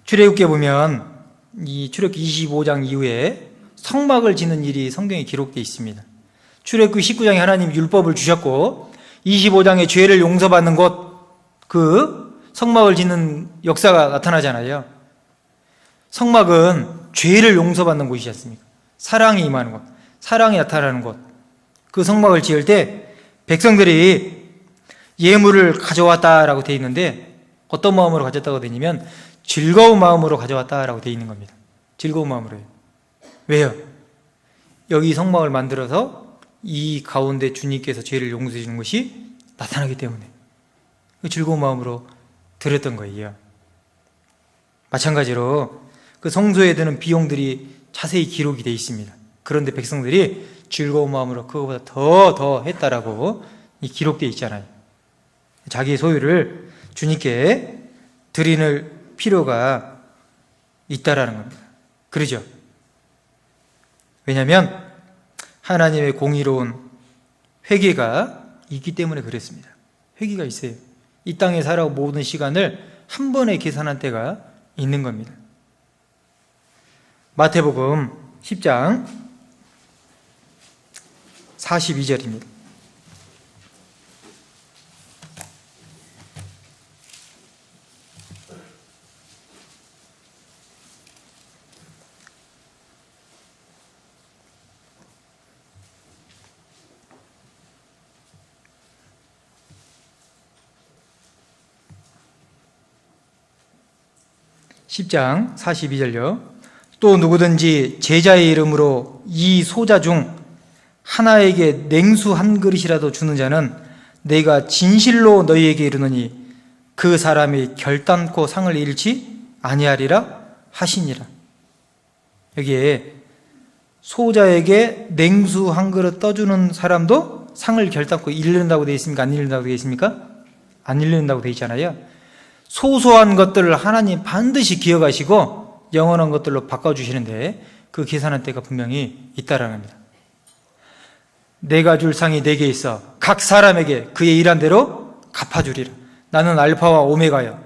출애굽기에 보면 이 출애굽기 25장 이후에 성막을 짓는 일이 성경에 기록되어 있습니다. 출애굽기 19장에 하나님 율법을 주셨고 25장에 죄를 용서받는 곳, 그 성막을 짓는 역사가 나타나잖아요. 성막은 죄를 용서받는 곳이지 않습니까? 사랑이 임하는 곳, 사랑이 나타나는 곳. 그 성막을 지을 때 백성들이 예물을 가져왔다라고 되어 있는데 어떤 마음으로 가져왔다고 되어 있냐면 즐거운 마음으로 가져왔다라고 되어 있는 겁니다. 즐거운 마음으로요. 왜요? 여기 성막을 만들어서 이 가운데 주님께서 죄를 용서해 주는 것이 나타나기 때문에 그 즐거운 마음으로 드렸던 거예요. 마찬가지로 그 성소에 드는 비용들이 자세히 기록이 되어 있습니다. 그런데 백성들이 즐거운 마음으로 그거보다 더 했다라고 기록되어 있잖아요. 자기의 소유를 주님께 드리는 필요가 있다라는 겁니다. 그러죠? 왜냐하면 하나님의 공의로운 회개가 있기 때문에 그랬습니다. 회개가 있어요. 이 땅에 살아온 모든 시간을 한 번에 계산한 때가 있는 겁니다. 마태복음 10장 42절입니다. (10장) 42절요. 또 누구든지 제자의 이름으로 이 소자 중 하나에게 냉수 한 그릇이라도 주는 자는 내가 진실로 너희에게 이르노니 그 사람이 결단코 상을 잃지 아니하리라 하시니라. 여기에 소자에게 냉수 한 그릇 떠주는 사람도 상을 결단코 잃는다고 되어 있습니까? 안 잃는다고 되어 있습니까? 안 잃는다고 되어 있잖아요. 소소한 것들을 하나님 반드시 기억하시고 영원한 것들로 바꿔주시는데 그 계산한 때가 분명히 있다라는 겁니다. 내가 줄 상이 내게 있어 각 사람에게 그의 일한 대로 갚아주리라. 나는 알파와 오메가여,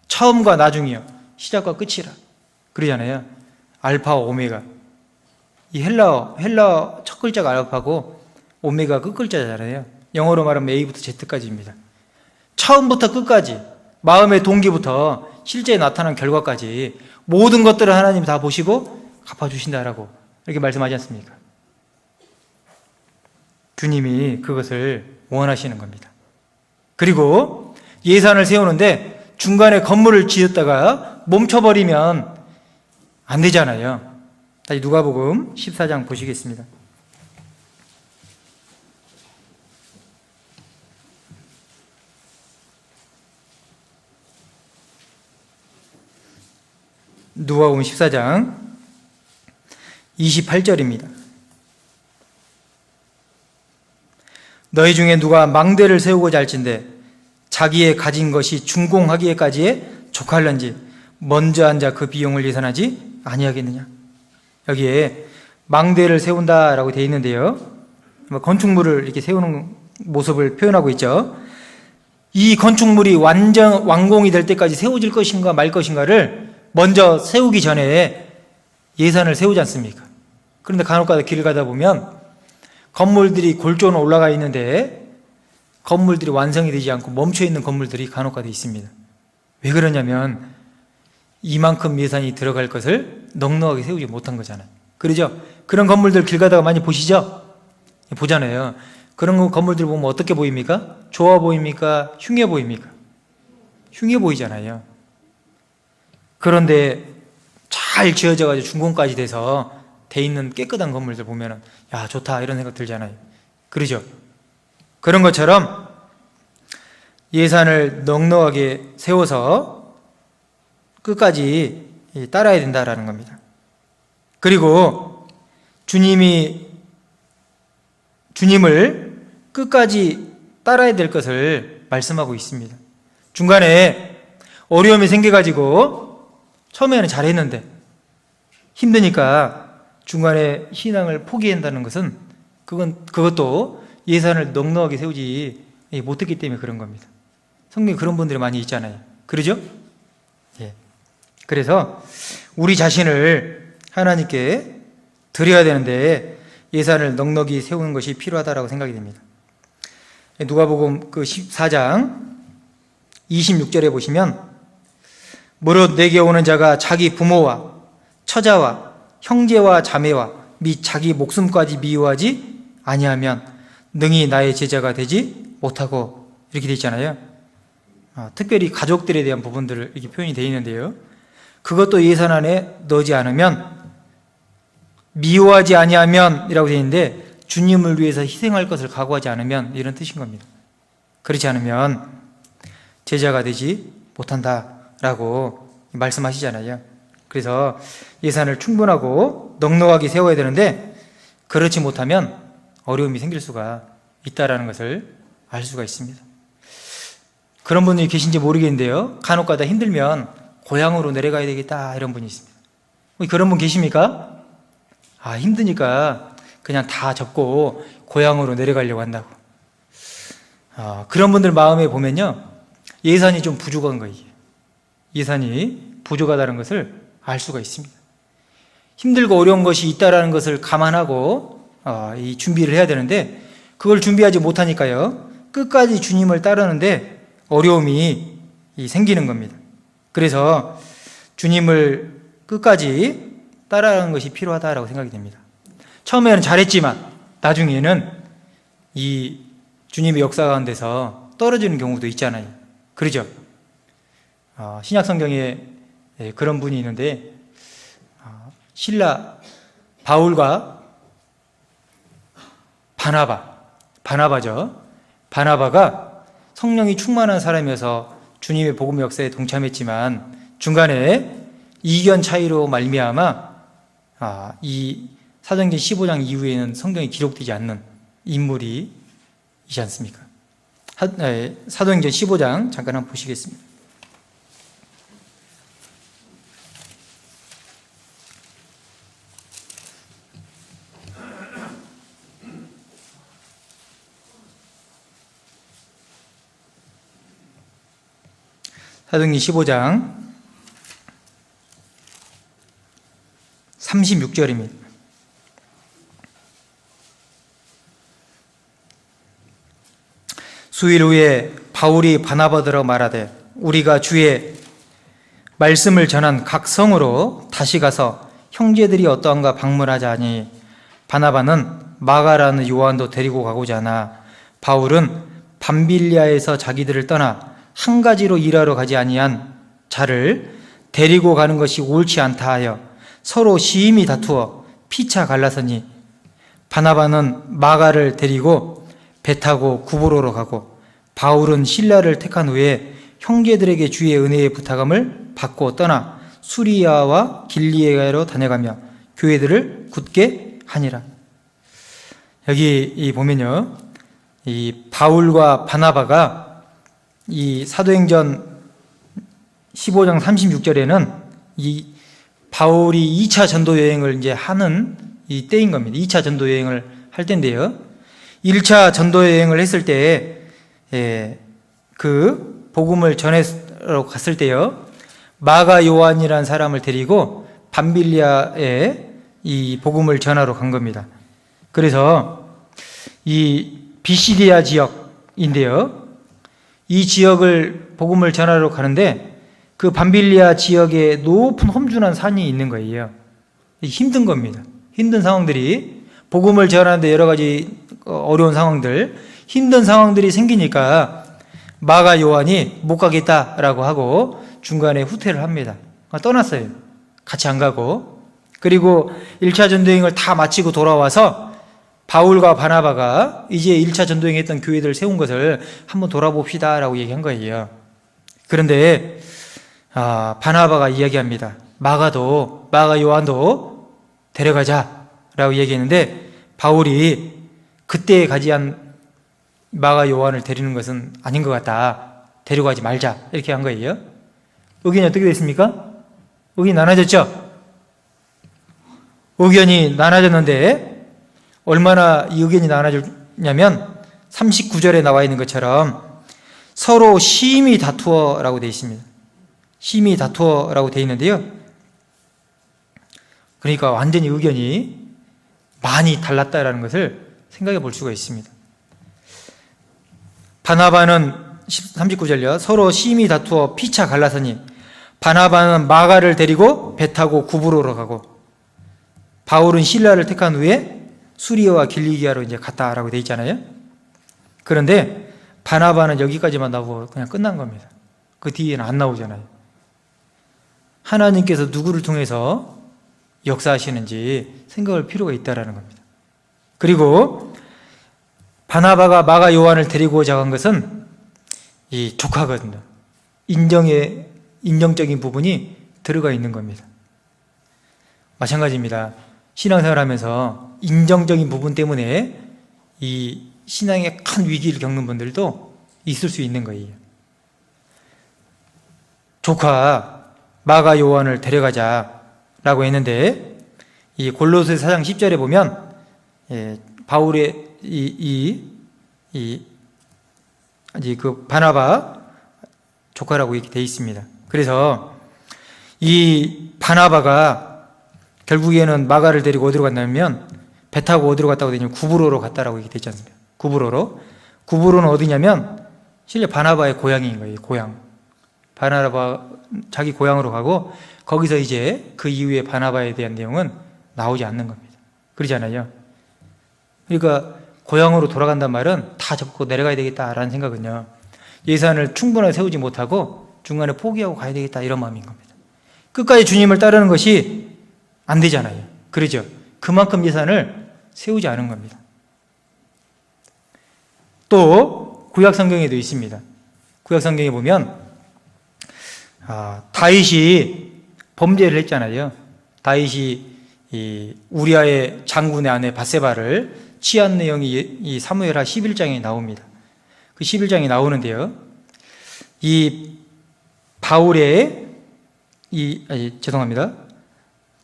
처음과 나중이여, 시작과 끝이라. 그러잖아요. 알파와 오메가. 이 헬라어 첫 글자가 알파고 오메가 끝 글자잖아요. 영어로 말하면 A부터 Z까지입니다. 처음부터 끝까지, 마음의 동기부터 실제에 나타난 결과까지 모든 것들을 하나님 다 보시고 갚아주신다라고 이렇게 말씀하지 않습니까? 주님이 그것을 원하시는 겁니다. 그리고 예산을 세우는데 중간에 건물을 지었다가 멈춰버리면 안 되잖아요. 다시 누가복음 14장 보시겠습니다. 누가복음 14장 28절입니다. 너희 중에 누가 망대를 세우고자 할진대 자기의 가진 것이 준공하기에까지에 족할런지 먼저 앉아 그 비용을 예산하지 아니하겠느냐. 여기에 망대를 세운다라고 되어 있는데요, 건축물을 이렇게 세우는 모습을 표현하고 있죠. 이 건축물이 완공이 될 때까지 세워질 것인가 말 것인가를 먼저 세우기 전에 예산을 세우지 않습니까? 그런데 간혹가다 길 가다 보면 건물들이 골조는 올라가 있는데 건물들이 완성이 되지 않고 멈춰있는 건물들이 간혹가다 있습니다. 왜 그러냐면 이만큼 예산이 들어갈 것을 넉넉하게 세우지 못한 거잖아요. 그러죠? 그런 건물들 길 가다가 많이 보시죠? 보잖아요. 그런 건물들 보면 어떻게 보입니까? 좋아 보입니까? 흉해 보입니까? 흉해 보이잖아요. 그런데 잘 지어져 가지고 준공까지 돼서 돼 있는 깨끗한 건물들 보면은 야, 좋다 이런 생각 들잖아요. 그러죠? 그런 것처럼 예산을 넉넉하게 세워서 끝까지 따라야 된다라는 겁니다. 그리고 주님을 끝까지 따라야 될 것을 말씀하고 있습니다. 중간에 어려움이 생겨가지고 처음에는 잘했는데 힘드니까 중간에 신앙을 포기한다는 것은 그것도 예산을 넉넉하게 세우지 못했기 때문에 그런 겁니다. 성경에 그런 분들이 많이 있잖아요. 그러죠? 예. 그래서 우리 자신을 하나님께 드려야 되는데 예산을 넉넉히 세우는 것이 필요하다고 생각이 됩니다. 누가복음 그 14장 26절에 보시면 무릇 내게 오는 자가 자기 부모와 처자와 형제와 자매와 및 자기 목숨까지 미워하지 아니하면 능히 나의 제자가 되지 못하고 이렇게 되어 있잖아요. 특별히 가족들에 대한 부분들을 이렇게 표현이 되어 있는데요. 그것도 예산 안에 넣지 않으면 미워하지 아니하면 이라고 되어 있는데 주님을 위해서 희생할 것을 각오하지 않으면 이런 뜻인 겁니다. 그렇지 않으면 제자가 되지 못한다라고 말씀하시잖아요. 그래서 예산을 충분하고 넉넉하게 세워야 되는데 그렇지 못하면 어려움이 생길 수가 있다는 것을 알 수가 있습니다. 그런 분이 계신지 모르겠는데요. 간혹가다 힘들면 고향으로 내려가야 되겠다 이런 분이 있습니다. 그런 분 계십니까? 힘드니까 그냥 다 접고 고향으로 내려가려고 한다고. 그런 분들 마음에 보면요, 예산이 좀 부족한 거예요. 예산이 부족하다는 것을 알 수가 있습니다. 힘들고 어려운 것이 있다는 것을 감안하고 이 준비를 해야 되는데 그걸 준비하지 못하니까요, 끝까지 주님을 따르는데 어려움이 생기는 겁니다. 그래서 주님을 끝까지 따라가는 것이 필요하다고 생각이 됩니다. 처음에는 잘했지만 나중에는 이 주님의 역사 가운데서 떨어지는 경우도 있잖아요. 그러죠? 신약 성경에 그런 분이 있는데 신라 바울과 바나바죠. 바나바가 성령이 충만한 사람이어서 주님의 복음 역사에 동참했지만 중간에 이견 차이로 말미암아 이 사도행전 15장 이후에는 성경이 기록되지 않는 인물이지 않습니까? 사도행전 15장 잠깐 한번 보시겠습니다. 사도행전 15장 36절입니다. 수일 후에 바울이 바나바더러 말하되 우리가 주의 말씀을 전한 각 성으로 다시 가서 형제들이 어떠한가 방문하자 하니 바나바는 마가라는 요한도 데리고 가고자 하나 바울은 밤빌리아에서 자기들을 떠나 한 가지로 일하러 가지 아니한 자를 데리고 가는 것이 옳지 않다 하여 서로 심히 다투어 피차 갈라서니 바나바는 마가를 데리고 배 타고 구브로로 가고 바울은 실라를 택한 후에 형제들에게 주의 은혜의 부탁함을 받고 떠나 수리아와 길리에로 다녀가며 교회들을 굳게 하니라. 여기 보면요, 이 바울과 바나바가 이 사도행전 15장 36절에는 이 바울이 2차 전도 여행을 이제 하는 이 때인 겁니다. 2차 전도 여행을 할 때인데요. 1차 전도 여행을 했을 때, 그 복음을 전하러 갔을 때요, 마가 요한이라는 사람을 데리고 밤빌리아에 이 복음을 전하러 간 겁니다. 그래서 이 비시디아 지역인데요, 이 지역을 복음을 전하러 가는데 그 밤빌리아 지역에 높은 험준한 산이 있는 거예요. 힘든 겁니다. 힘든 상황들이, 복음을 전하는데 여러 가지 어려운 상황들, 힘든 상황들이 생기니까 마가 요한이 못 가겠다라고 하고 중간에 후퇴를 합니다. 떠났어요. 같이 안 가고, 그리고 1차 전도행을 다 마치고 돌아와서 바울과 바나바가 이제 1차 전도행 했던 교회들을 세운 것을 한번 돌아봅시다 라고 얘기한 거예요. 그런데 바나바가 이야기합니다. 마가 요한도 데려가자 라고 얘기했는데, 바울이 그때 가지한 마가 요한을 데리는 것은 아닌 것 같다, 데려가지 말자, 이렇게 한 거예요. 의견이 어떻게 됐습니까? 의견이 나눠졌죠? 의견이 나눠졌는데 얼마나 이 의견이 나눠졌냐면 39절에 나와 있는 것처럼 서로 심히 다투어라고 되어 있습니다. 심히 다투어라고 되어 있는데요, 그러니까 완전히 의견이 많이 달랐다라는 것을 생각해 볼 수가 있습니다. 바나바는 39절요. 서로 심히 다투어 피차 갈라서니 바나바는 마가를 데리고 배 타고 구브로로 가고, 바울은 실라를 택한 후에 수리아와 길리기아로 이제 갔다라고 되어 있잖아요. 그런데 바나바는 여기까지만 나오고 그냥 끝난 겁니다. 그 뒤에는 안 나오잖아요. 하나님께서 누구를 통해서 역사하시는지 생각할 필요가 있다라는 겁니다. 그리고 바나바가 마가 요한을 데리고자 한 것은 이 조카거든요. 인정적인 부분이 들어가 있는 겁니다. 마찬가지입니다. 신앙생활 하면서 인정적인 부분 때문에 이 신앙의 큰 위기를 겪는 분들도 있을 수 있는 거예요. 조카 마가 요한을 데려가자라고 했는데, 이 골로새 4장 10절에 보면 바울의 그 바나바 조카라고 이렇게 되어 있습니다. 그래서 이 바나바가 결국에는 마가를 데리고 어디로 갔냐면, 배 타고 어디로 갔다고 되냐면 구브로로 갔다라고 얘기 되지 않습니까? 구브로는 어디냐면 실제 바나바의 고향인 거예요. 고향. 바나바 자기 고향으로 가고, 거기서 이제 그 이후에 바나바에 대한 내용은 나오지 않는 겁니다. 그러잖아요. 그러니까 고향으로 돌아간단 말은 다 접고 내려가야 되겠다라는 생각은요, 예산을 충분하게 세우지 못하고 중간에 포기하고 가야 되겠다, 이런 마음인 겁니다. 끝까지 주님을 따르는 것이 안 되잖아요. 그러죠? 그만큼 예산을 세우지 않은 겁니다. 또 구약 성경에도 있습니다. 구약 성경에 보면 다윗이 범죄를 했잖아요. 다윗이 이 우리아의 장군의 아내 바세바를 취한 내용이 이 사무엘하 11장에 나옵니다. 그 11장에 나오는데요, 이 바울의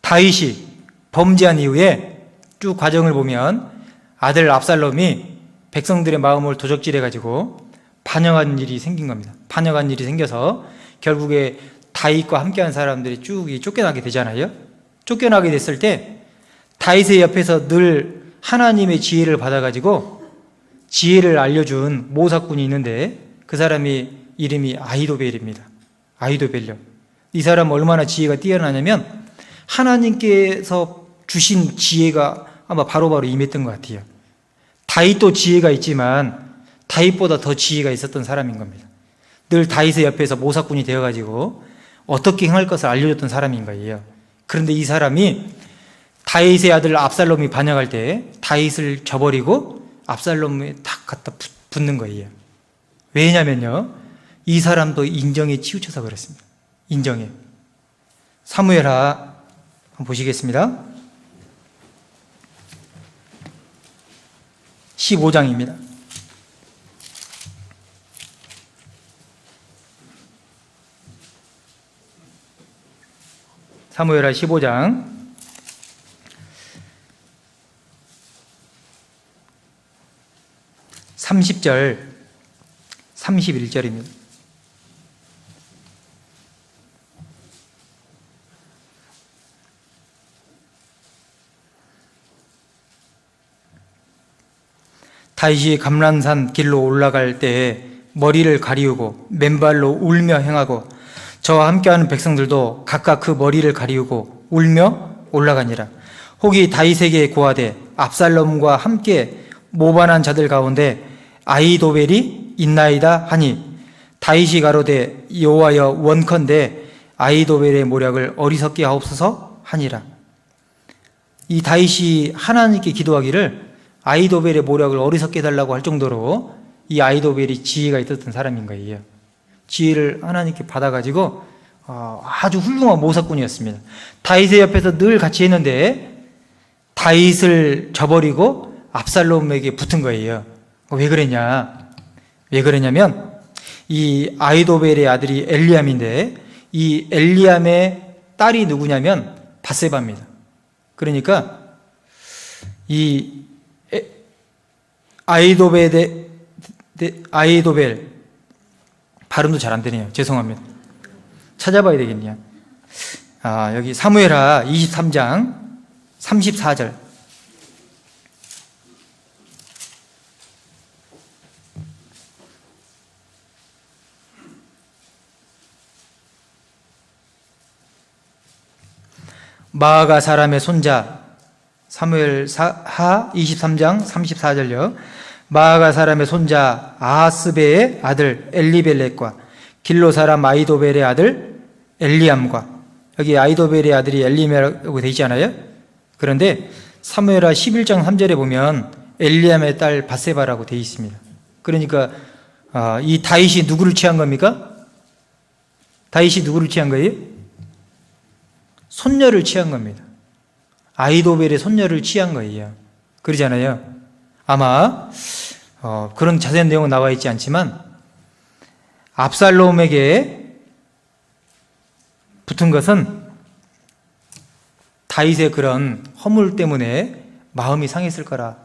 다윗이 범죄한 이후에 쭉 과정을 보면 아들 압살롬이 백성들의 마음을 도적질해가지고 반역한 일이 생긴 겁니다. 반역한 일이 생겨서 결국에 다윗과 함께한 사람들이 쭉 쫓겨나게 되잖아요. 쫓겨나게 됐을 때 다윗의 옆에서 늘 하나님의 지혜를 받아가지고 지혜를 알려준 모사꾼이 있는데, 그 사람이 이름이 아히도벨입니다. 아히도벨요. 이 사람은 얼마나 지혜가 뛰어나냐면 하나님께서 주신 지혜가 아마 바로바로 임했던 것 같아요. 다윗도 지혜가 있지만 다윗보다 더 지혜가 있었던 사람인 겁니다. 늘 다윗의 옆에서 모사꾼이 되어가지고 어떻게 행할 것을 알려줬던 사람인 거예요. 그런데 이 사람이 다윗의 아들 압살롬이 반역할 때 다윗을 저버리고 압살롬에 딱 갖다 붙는 거예요. 왜냐면요, 이 사람도 인정에 치우쳐서 그렇습니다. 인정에. 사무엘하 한번 보시겠습니다. 15장입니다. 사무엘하 15장 30절 31절입니다. 다윗이 감람산 길로 올라갈 때에 머리를 가리우고 맨발로 울며 행하고 저와 함께하는 백성들도 각각 그 머리를 가리우고 울며 올라가니라. 혹이 다윗에게 고하되 압살롬과 함께 모반한 자들 가운데 아히도벨이 있나이다 하니 다윗이 가로되 여호와여 원컨대 아이도벨의 모략을 어리석게 하옵소서 하니라. 이 다윗이 하나님께 기도하기를 아이도벨의 모략을 어리석게 해달라고 할 정도로 이 아이도벨이 지혜가 있었던 사람인 거예요. 지혜를 하나님께 받아가지고 아주 훌륭한 모사꾼이었습니다. 다윗의 옆에서 늘 같이 했는데 다윗을 저버리고 압살롬에게 붙은 거예요. 왜 그랬냐? 왜 그러냐면 이 아이도벨의 아들이 엘리암인데 이 엘리암의 딸이 누구냐면 밧세바입니다. 그러니까 이 아이도벨 발음도 잘 안 되네요. 죄송합니다. 찾아봐야 되겠네요. 여기 사무엘하 23장 34절. 마아가 사람의 손자, 사무엘하 23장 34절요. 마아가 사람의 손자 아하스베의 아들 엘리벨렛과 길로 사람 아이도벨의 아들 엘리암과, 여기 아이도벨의 아들이 엘리암이라고 되어 있잖아요. 그런데 사무엘하 11장 3절에 보면 엘리암의 딸 밧세바라고 되어 있습니다. 그러니까 이 다윗이 누구를 취한 겁니까? 다윗이 누구를 취한 거예요? 손녀를 취한 겁니다. 아이도벨의 손녀를 취한 거예요. 그러잖아요. 아마 그런 자세한 내용은 나와 있지 않지만 압살롬에게 붙은 것은 다윗의 그런 허물 때문에 마음이 상했을 거라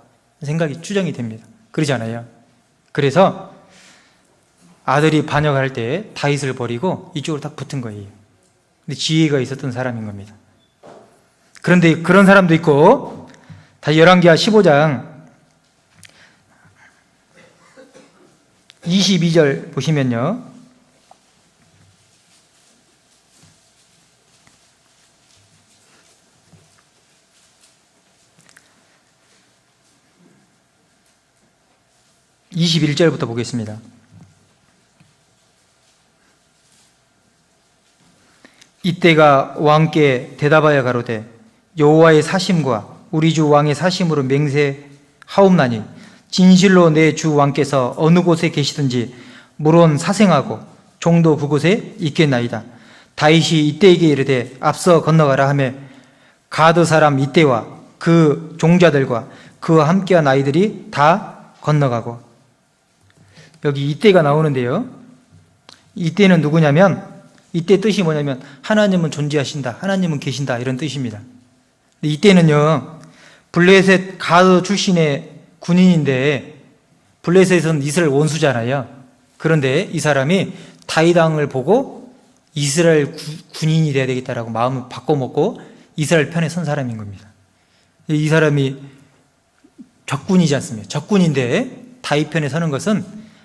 생각이 추정이 됩니다. 그러잖아요. 그래서 아들이 반역할 때 다윗을 버리고 이쪽으로 딱 붙은 거예요. 근데 지혜가 있었던 사람인 겁니다. 그런데 그런 사람도 있고, 다시 열왕기하 15장 22절 보시면요. (21절부터) 보겠습니다. 이때가 왕께 대답하여 가로되 여호와의 사심과 우리 주 왕의 사심으로 맹세하옵나니 진실로 내 주 왕께서 어느 곳에 계시든지 물론 사생하고 종도 그곳에 있겠나이다. 다윗이 이때에게 이르되 앞서 건너가라 하며 가드 사람 이때와 그 종자들과 그와 함께한 아이들이 다 건너가고, 여기 이때가 나오는데요. 이때는 누구냐면, 이때 뜻이 뭐냐면 하나님은 존재하신다, 하나님은 계신다, 이런 뜻입니다. 이때는요, 블레셋 가드 출신의 군인인데, 블레셋은 이스라엘 원수잖아요. 그런데 이 사람이 다윗 왕을 보고 이스라엘 군인이 돼야 되겠다라고 마음을 바꿔먹고 이스라엘 편에 선 사람인 겁니다. 이 사람이 적군이지 않습니까? 적군인데 다윗 편에 서는 것은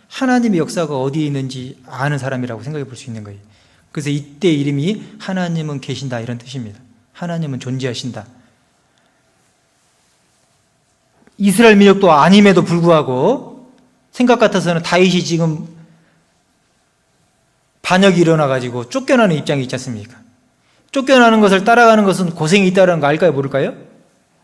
하나님의 역사가 어디에 있는지 아는 사람이라고 생각해 볼 수 있는 거예요. 그래서 이때 이름이 하나님은 계신다, 이런 뜻입니다. 하나님은 존재하신다. 이스라엘 민족도 아님에도 불구하고 생각 같아서는 다윗이 지금 반역이 일어나가지고 쫓겨나는 입장이 있지 않습니까? 쫓겨나는 것을 따라가는 것은 고생이 있다는 거 알까요, 모를까요?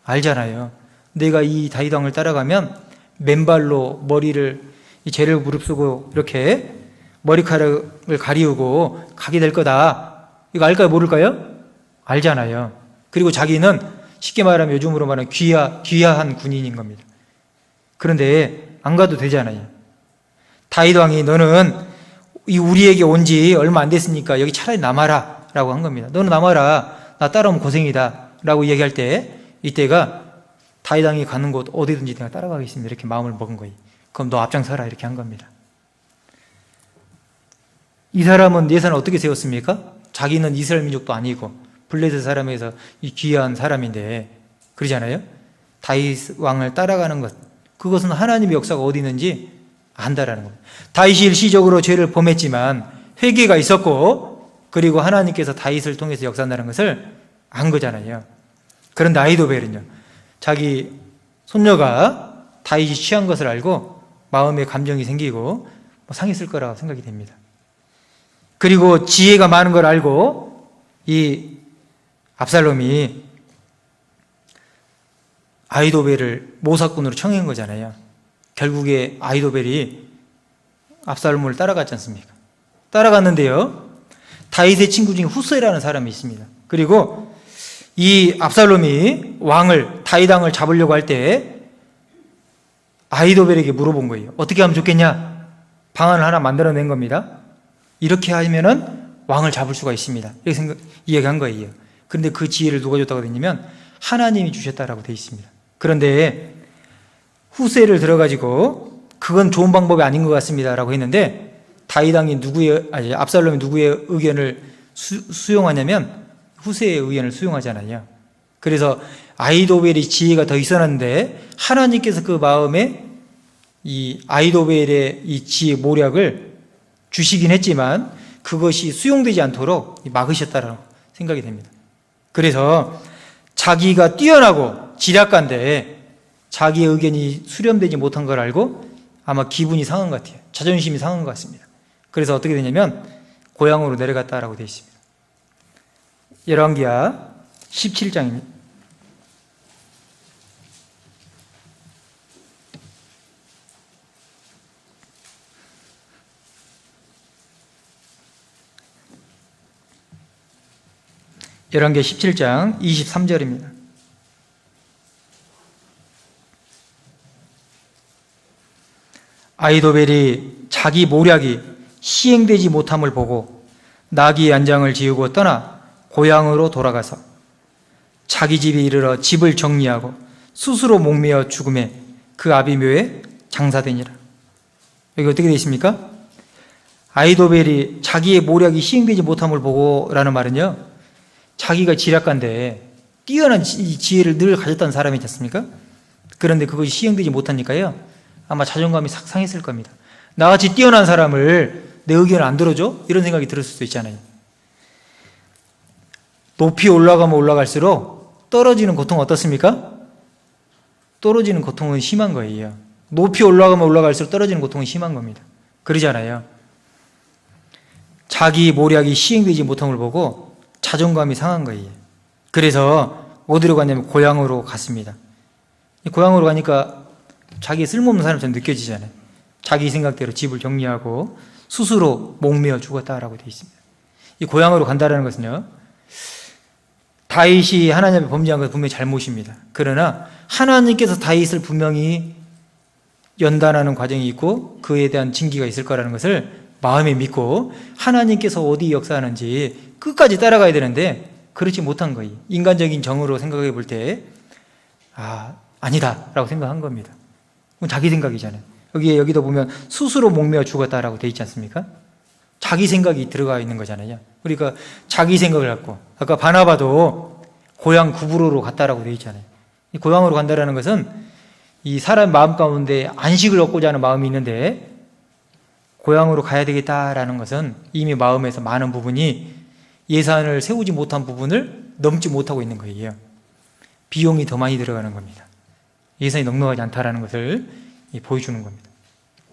알잖아요. 내가 이 다윗 왕을 따라가면 맨발로 머리를, 죄를 무릅쓰고 이렇게 머리카락을 가리우고 가게 될 거다. 이거 알까요, 모를까요? 알잖아요. 그리고 자기는 쉽게 말하면 요즘으로 말하면 귀화한 군인인 겁니다. 그런데 안 가도 되잖아요. 다윗 왕이 너는 우리에게 온 지 얼마 안 됐으니까 여기 차라리 남아라 라고 한 겁니다. 너는 남아라, 나 따라오면 고생이다 라고 얘기할 때, 이때가 다윗 왕이 가는 곳 어디든지 내가 따라가겠습니다, 이렇게 마음을 먹은 거예요. 그럼 너 앞장서라, 이렇게 한 겁니다. 이 사람은 예산을 어떻게 세웠습니까? 자기는 이스라엘 민족도 아니고 블레셋 사람에서 이 귀한 사람인데, 그러잖아요. 다윗 왕을 따라가는 것, 그것은 하나님의 역사가 어디 있는지 안다라는 겁니다. 다윗이 일시적으로 죄를 범했지만 회개가 있었고, 그리고 하나님께서 다윗을 통해서 역사한다는 것을 안 거잖아요. 그런데 아이도벨은요, 자기 손녀가 다윗이 취한 것을 알고 마음에 감정이 생기고 상했을 거라고 생각이 됩니다. 그리고 지혜가 많은 걸 알고 이 압살롬이 아히도벨을 모사꾼으로 청한 거잖아요. 결국에 아히도벨이 압살롬을 따라갔지 않습니까? 따라갔는데요, 다윗의 친구 중에 후세라는 사람이 있습니다. 그리고 이 압살롬이 다윗 왕을 잡으려고 할 때 아히도벨에게 물어본 거예요. 어떻게 하면 좋겠냐? 방안을 하나 만들어낸 겁니다. 이렇게 하면은 왕을 잡을 수가 있습니다. 이렇게 이야기한 거예요. 그런데 그 지혜를 누가 줬다고 되냐면 하나님이 주셨다라고 되어 있습니다. 그런데 후세를 들어가지고 그건 좋은 방법이 아닌 것 같습니다라고 했는데 다윗 왕이 압살롬이 누구의 의견을 수용하냐면 후세의 의견을 수용하잖아요. 그래서 아히도벨이 지혜가 더 있었는데 하나님께서 그 마음에 이 아히도벨의 이 지혜 모략을 주시긴 했지만 그것이 수용되지 않도록 막으셨다라고 생각이 됩니다. 그래서 자기가 뛰어나고 지략가인데 자기의 의견이 수렴되지 못한 걸 알고 아마 기분이 상한 것 같아요. 자존심이 상한 것 같습니다. 그래서 어떻게 되냐면 고향으로 내려갔다라고 되어 있습니다. 열왕기하 17장입니다. 열왕기하 17장 23절입니다. 아히도벨이 자기 모략이 시행되지 못함을 보고 나귀 안장을 지우고 떠나 고향으로 돌아가서 자기 집에 이르러 집을 정리하고 스스로 목매어 죽음에 그 아비묘에 장사되니라. 여기 어떻게 되어 있습니까? 아히도벨이 자기의 모략이 시행되지 못함을 보고 라는 말은요, 자기가 지략가인데 뛰어난 지혜를 늘 가졌다는 사람이지 않습니까? 그런데 그것이 시행되지 못하니까요, 아마 자존감이 싹 상했을 겁니다. 나같이 뛰어난 사람을 내 의견을 안 들어줘? 이런 생각이 들었을 수도 있잖아요. 높이 올라가면 올라갈수록 떨어지는 고통은 어떻습니까? 떨어지는 고통은 심한 거예요. 높이 올라가면 올라갈수록 떨어지는 고통은 심한 겁니다. 그러잖아요. 자기 모략이 시행되지 못함을 보고 자존감이 상한 거예요. 그래서 어디로 갔냐면 고향으로 갔습니다. 고향으로 가니까 자기 쓸모없는 사람처럼 느껴지잖아요. 자기 생각대로 집을 정리하고 스스로 목매어 죽었다라고 되어 있습니다. 이 고향으로 간다라는 것은요, 다윗이 하나님 앞에 범죄한 것은 분명히 잘못입니다. 그러나 하나님께서 다윗을 분명히 연단하는 과정이 있고 그에 대한 징계가 있을 거라는 것을 마음에 믿고 하나님께서 어디 역사하는지 끝까지 따라가야 되는데 그렇지 못한 거예요. 인간적인 정으로 생각해 볼 때 아니다 라고 생각한 겁니다. 그건 자기 생각이잖아요. 여기도 보면 스스로 목매어 죽었다라고 되어 있지 않습니까? 자기 생각이 들어가 있는 거잖아요. 그러니까 자기 생각을 갖고, 아까 바나바도 고향 구브로로 갔다라고 되어 있잖아요. 이 고향으로 간다라는 것은 이 사람 마음 가운데 안식을 얻고자 하는 마음이 있는데 고향으로 가야 되겠다라는 것은 이미 마음에서 많은 부분이 예산을 세우지 못한 부분을 넘지 못하고 있는 거예요. 비용이 더 많이 들어가는 겁니다. 예산이 넉넉하지 않다라는 것을 보여주는 겁니다.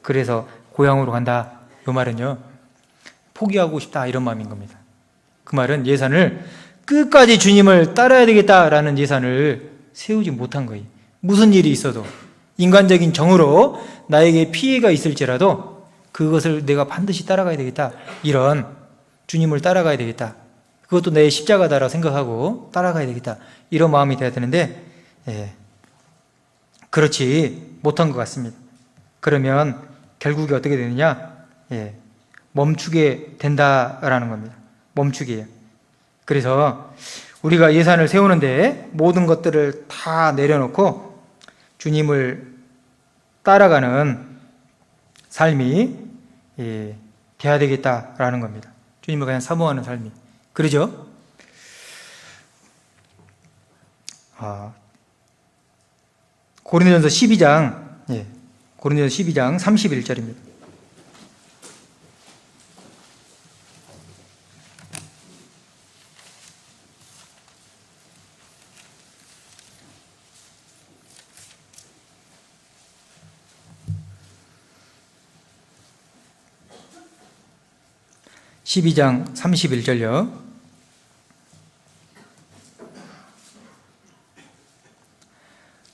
그래서 고향으로 간다, 이 말은요, 포기하고 싶다 이런 마음인 겁니다. 그 말은 예산을 끝까지 주님을 따라야 되겠다라는 예산을 세우지 못한 거예요. 무슨 일이 있어도 인간적인 정으로 나에게 피해가 있을지라도 그것을 내가 반드시 따라가야 되겠다, 이런 주님을 따라가야 되겠다, 그것도 내 십자가다라고 생각하고 따라가야 되겠다, 이런 마음이 돼야 되는데 그렇지 못한 것 같습니다. 그러면 결국에 어떻게 되느냐? 멈추게 된다라는 겁니다. 멈추게요. 그래서 우리가 예산을 세우는데 모든 것들을 다 내려놓고 주님을 따라가는 삶이 돼야 되겠다라는 겁니다. 주님을 그냥 사모하는 삶이. 그러죠? 고린도전서 12장, 고린도전서 12장 31절입니다. (12장 31절요)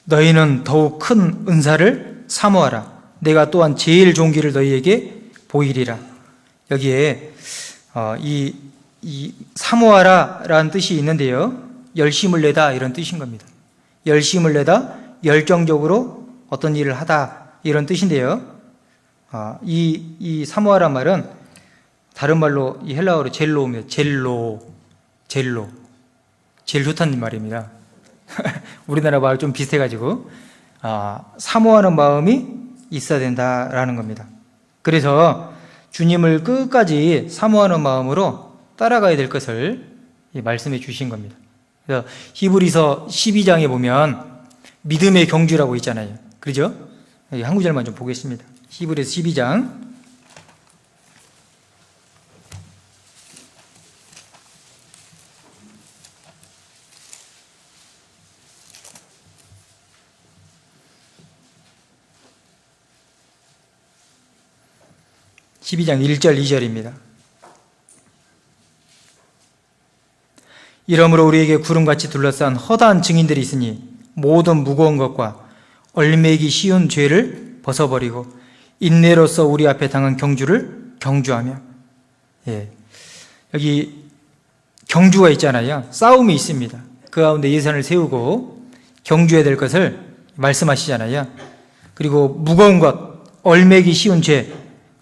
너희는 더욱 큰 은사를 사모하라. 내가 또한 제일 좋은 길을 너희에게 보이리라. 여기에 이 사모하라 라는 뜻이 있는데요, 열심을 내다 이런 뜻인 겁니다. 열심을 내다, 열정적으로 어떤 일을 하다 이런 뜻인데요, 이 사모하라 말은 다른 말로 이 헬라어로 젤로입니다. 제일 좋다는 말입니다. 우리나라 말 좀 비슷해가지고 사모하는 마음이 있어야 된다라는 겁니다. 그래서 주님을 끝까지 사모하는 마음으로 따라가야 될 것을 말씀해 주신 겁니다. 그래서 히브리서 12장에 보면 믿음의 경주라고 있잖아요. 그렇죠? 한 구절만 좀 보겠습니다. 히브리서 12장 12장 1절 2절입니다. 이러므로 우리에게 구름같이 둘러싼 허다한 증인들이 있으니 모든 무거운 것과 얼매기 쉬운 죄를 벗어버리고 인내로서 우리 앞에 당한 경주를 경주하며. 여기 경주가 있잖아요. 싸움이 있습니다. 그 가운데 예산을 세우고 경주해야 될 것을 말씀하시잖아요. 그리고 무거운 것, 얼매기 쉬운 죄,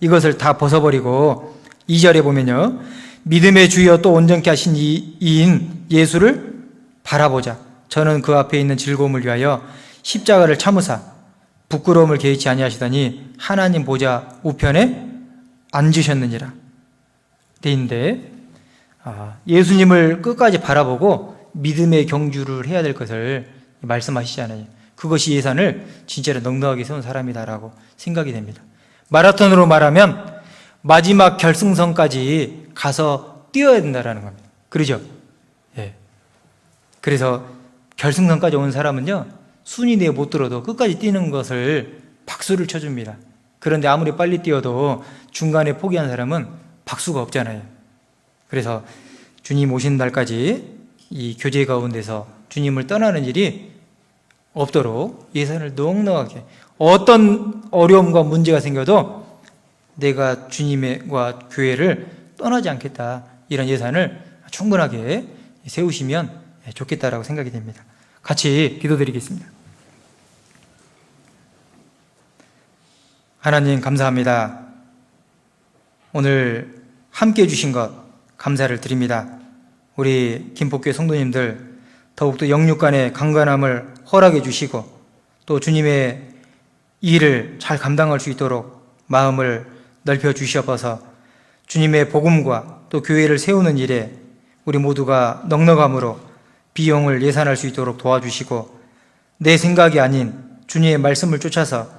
이것을 다 벗어버리고 2절에 보면요, 믿음의 주여 또 온전케 하신 이인 예수를 바라보자. 저는 그 앞에 있는 즐거움을 위하여 십자가를 참으사 부끄러움을 개의치 아니하시더니 하나님 보좌 우편에 앉으셨느니라 돼 있는데, 예수님을 끝까지 바라보고 믿음의 경주를 해야 될 것을 말씀하시잖아요. 그것이 예산을 진짜로 넉넉하게 세운 사람이다라고 생각이 됩니다. 마라톤으로 말하면 마지막 결승선까지 가서 뛰어야 된다라는 겁니다. 그러죠? 그래서 결승선까지 온 사람은요, 순위 내에 못 들어도 끝까지 뛰는 것을 박수를 쳐줍니다. 그런데 아무리 빨리 뛰어도 중간에 포기한 사람은 박수가 없잖아요. 그래서 주님 오신 날까지 이 교제 가운데서 주님을 떠나는 일이 없도록 예산을 넉넉하게, 어떤 어려움과 문제가 생겨도 내가 주님과 교회를 떠나지 않겠다, 이런 예산을 충분하게 세우시면 좋겠다라고 생각이 됩니다. 같이 기도드리겠습니다. 하나님 감사합니다. 오늘 함께 해주신 것 감사를 드립니다. 우리 김포교회 성도님들 더욱더 영육간의 강건함을 허락해 주시고 또 주님의 일을 잘 감당할 수 있도록 마음을 넓혀 주시옵소서. 주님의 복음과 또 교회를 세우는 일에 우리 모두가 넉넉함으로 비용을 예산할 수 있도록 도와주시고, 내 생각이 아닌 주님의 말씀을 쫓아서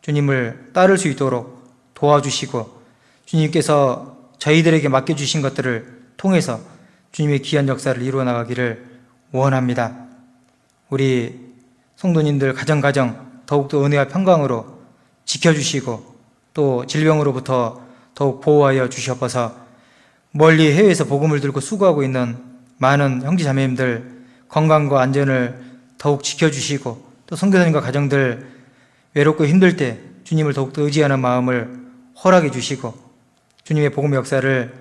주님을 따를 수 있도록 도와주시고, 주님께서 저희들에게 맡겨주신 것들을 통해서 주님의 귀한 역사를 이루어 나가기를 원합니다. 우리 성도님들 가정 더욱더 은혜와 평강으로 지켜주시고 또 질병으로부터 더욱 보호하여 주시옵소서. 멀리 해외에서 복음을 들고 수고하고 있는 많은 형제자매님들 건강과 안전을 더욱 지켜주시고, 또 선교사님과 가정들 외롭고 힘들 때 주님을 더욱더 의지하는 마음을 허락해 주시고 주님의 복음의 역사를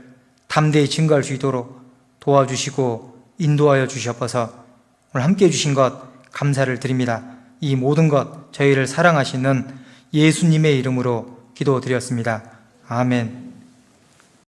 담대히 증거할 수 있도록 도와주시고 인도하여 주시옵소서. 오늘 함께해 주신 것 감사를 드립니다. 이 모든 것 저희를 사랑하시는 예수님의 이름으로 기도드렸습니다. 아멘.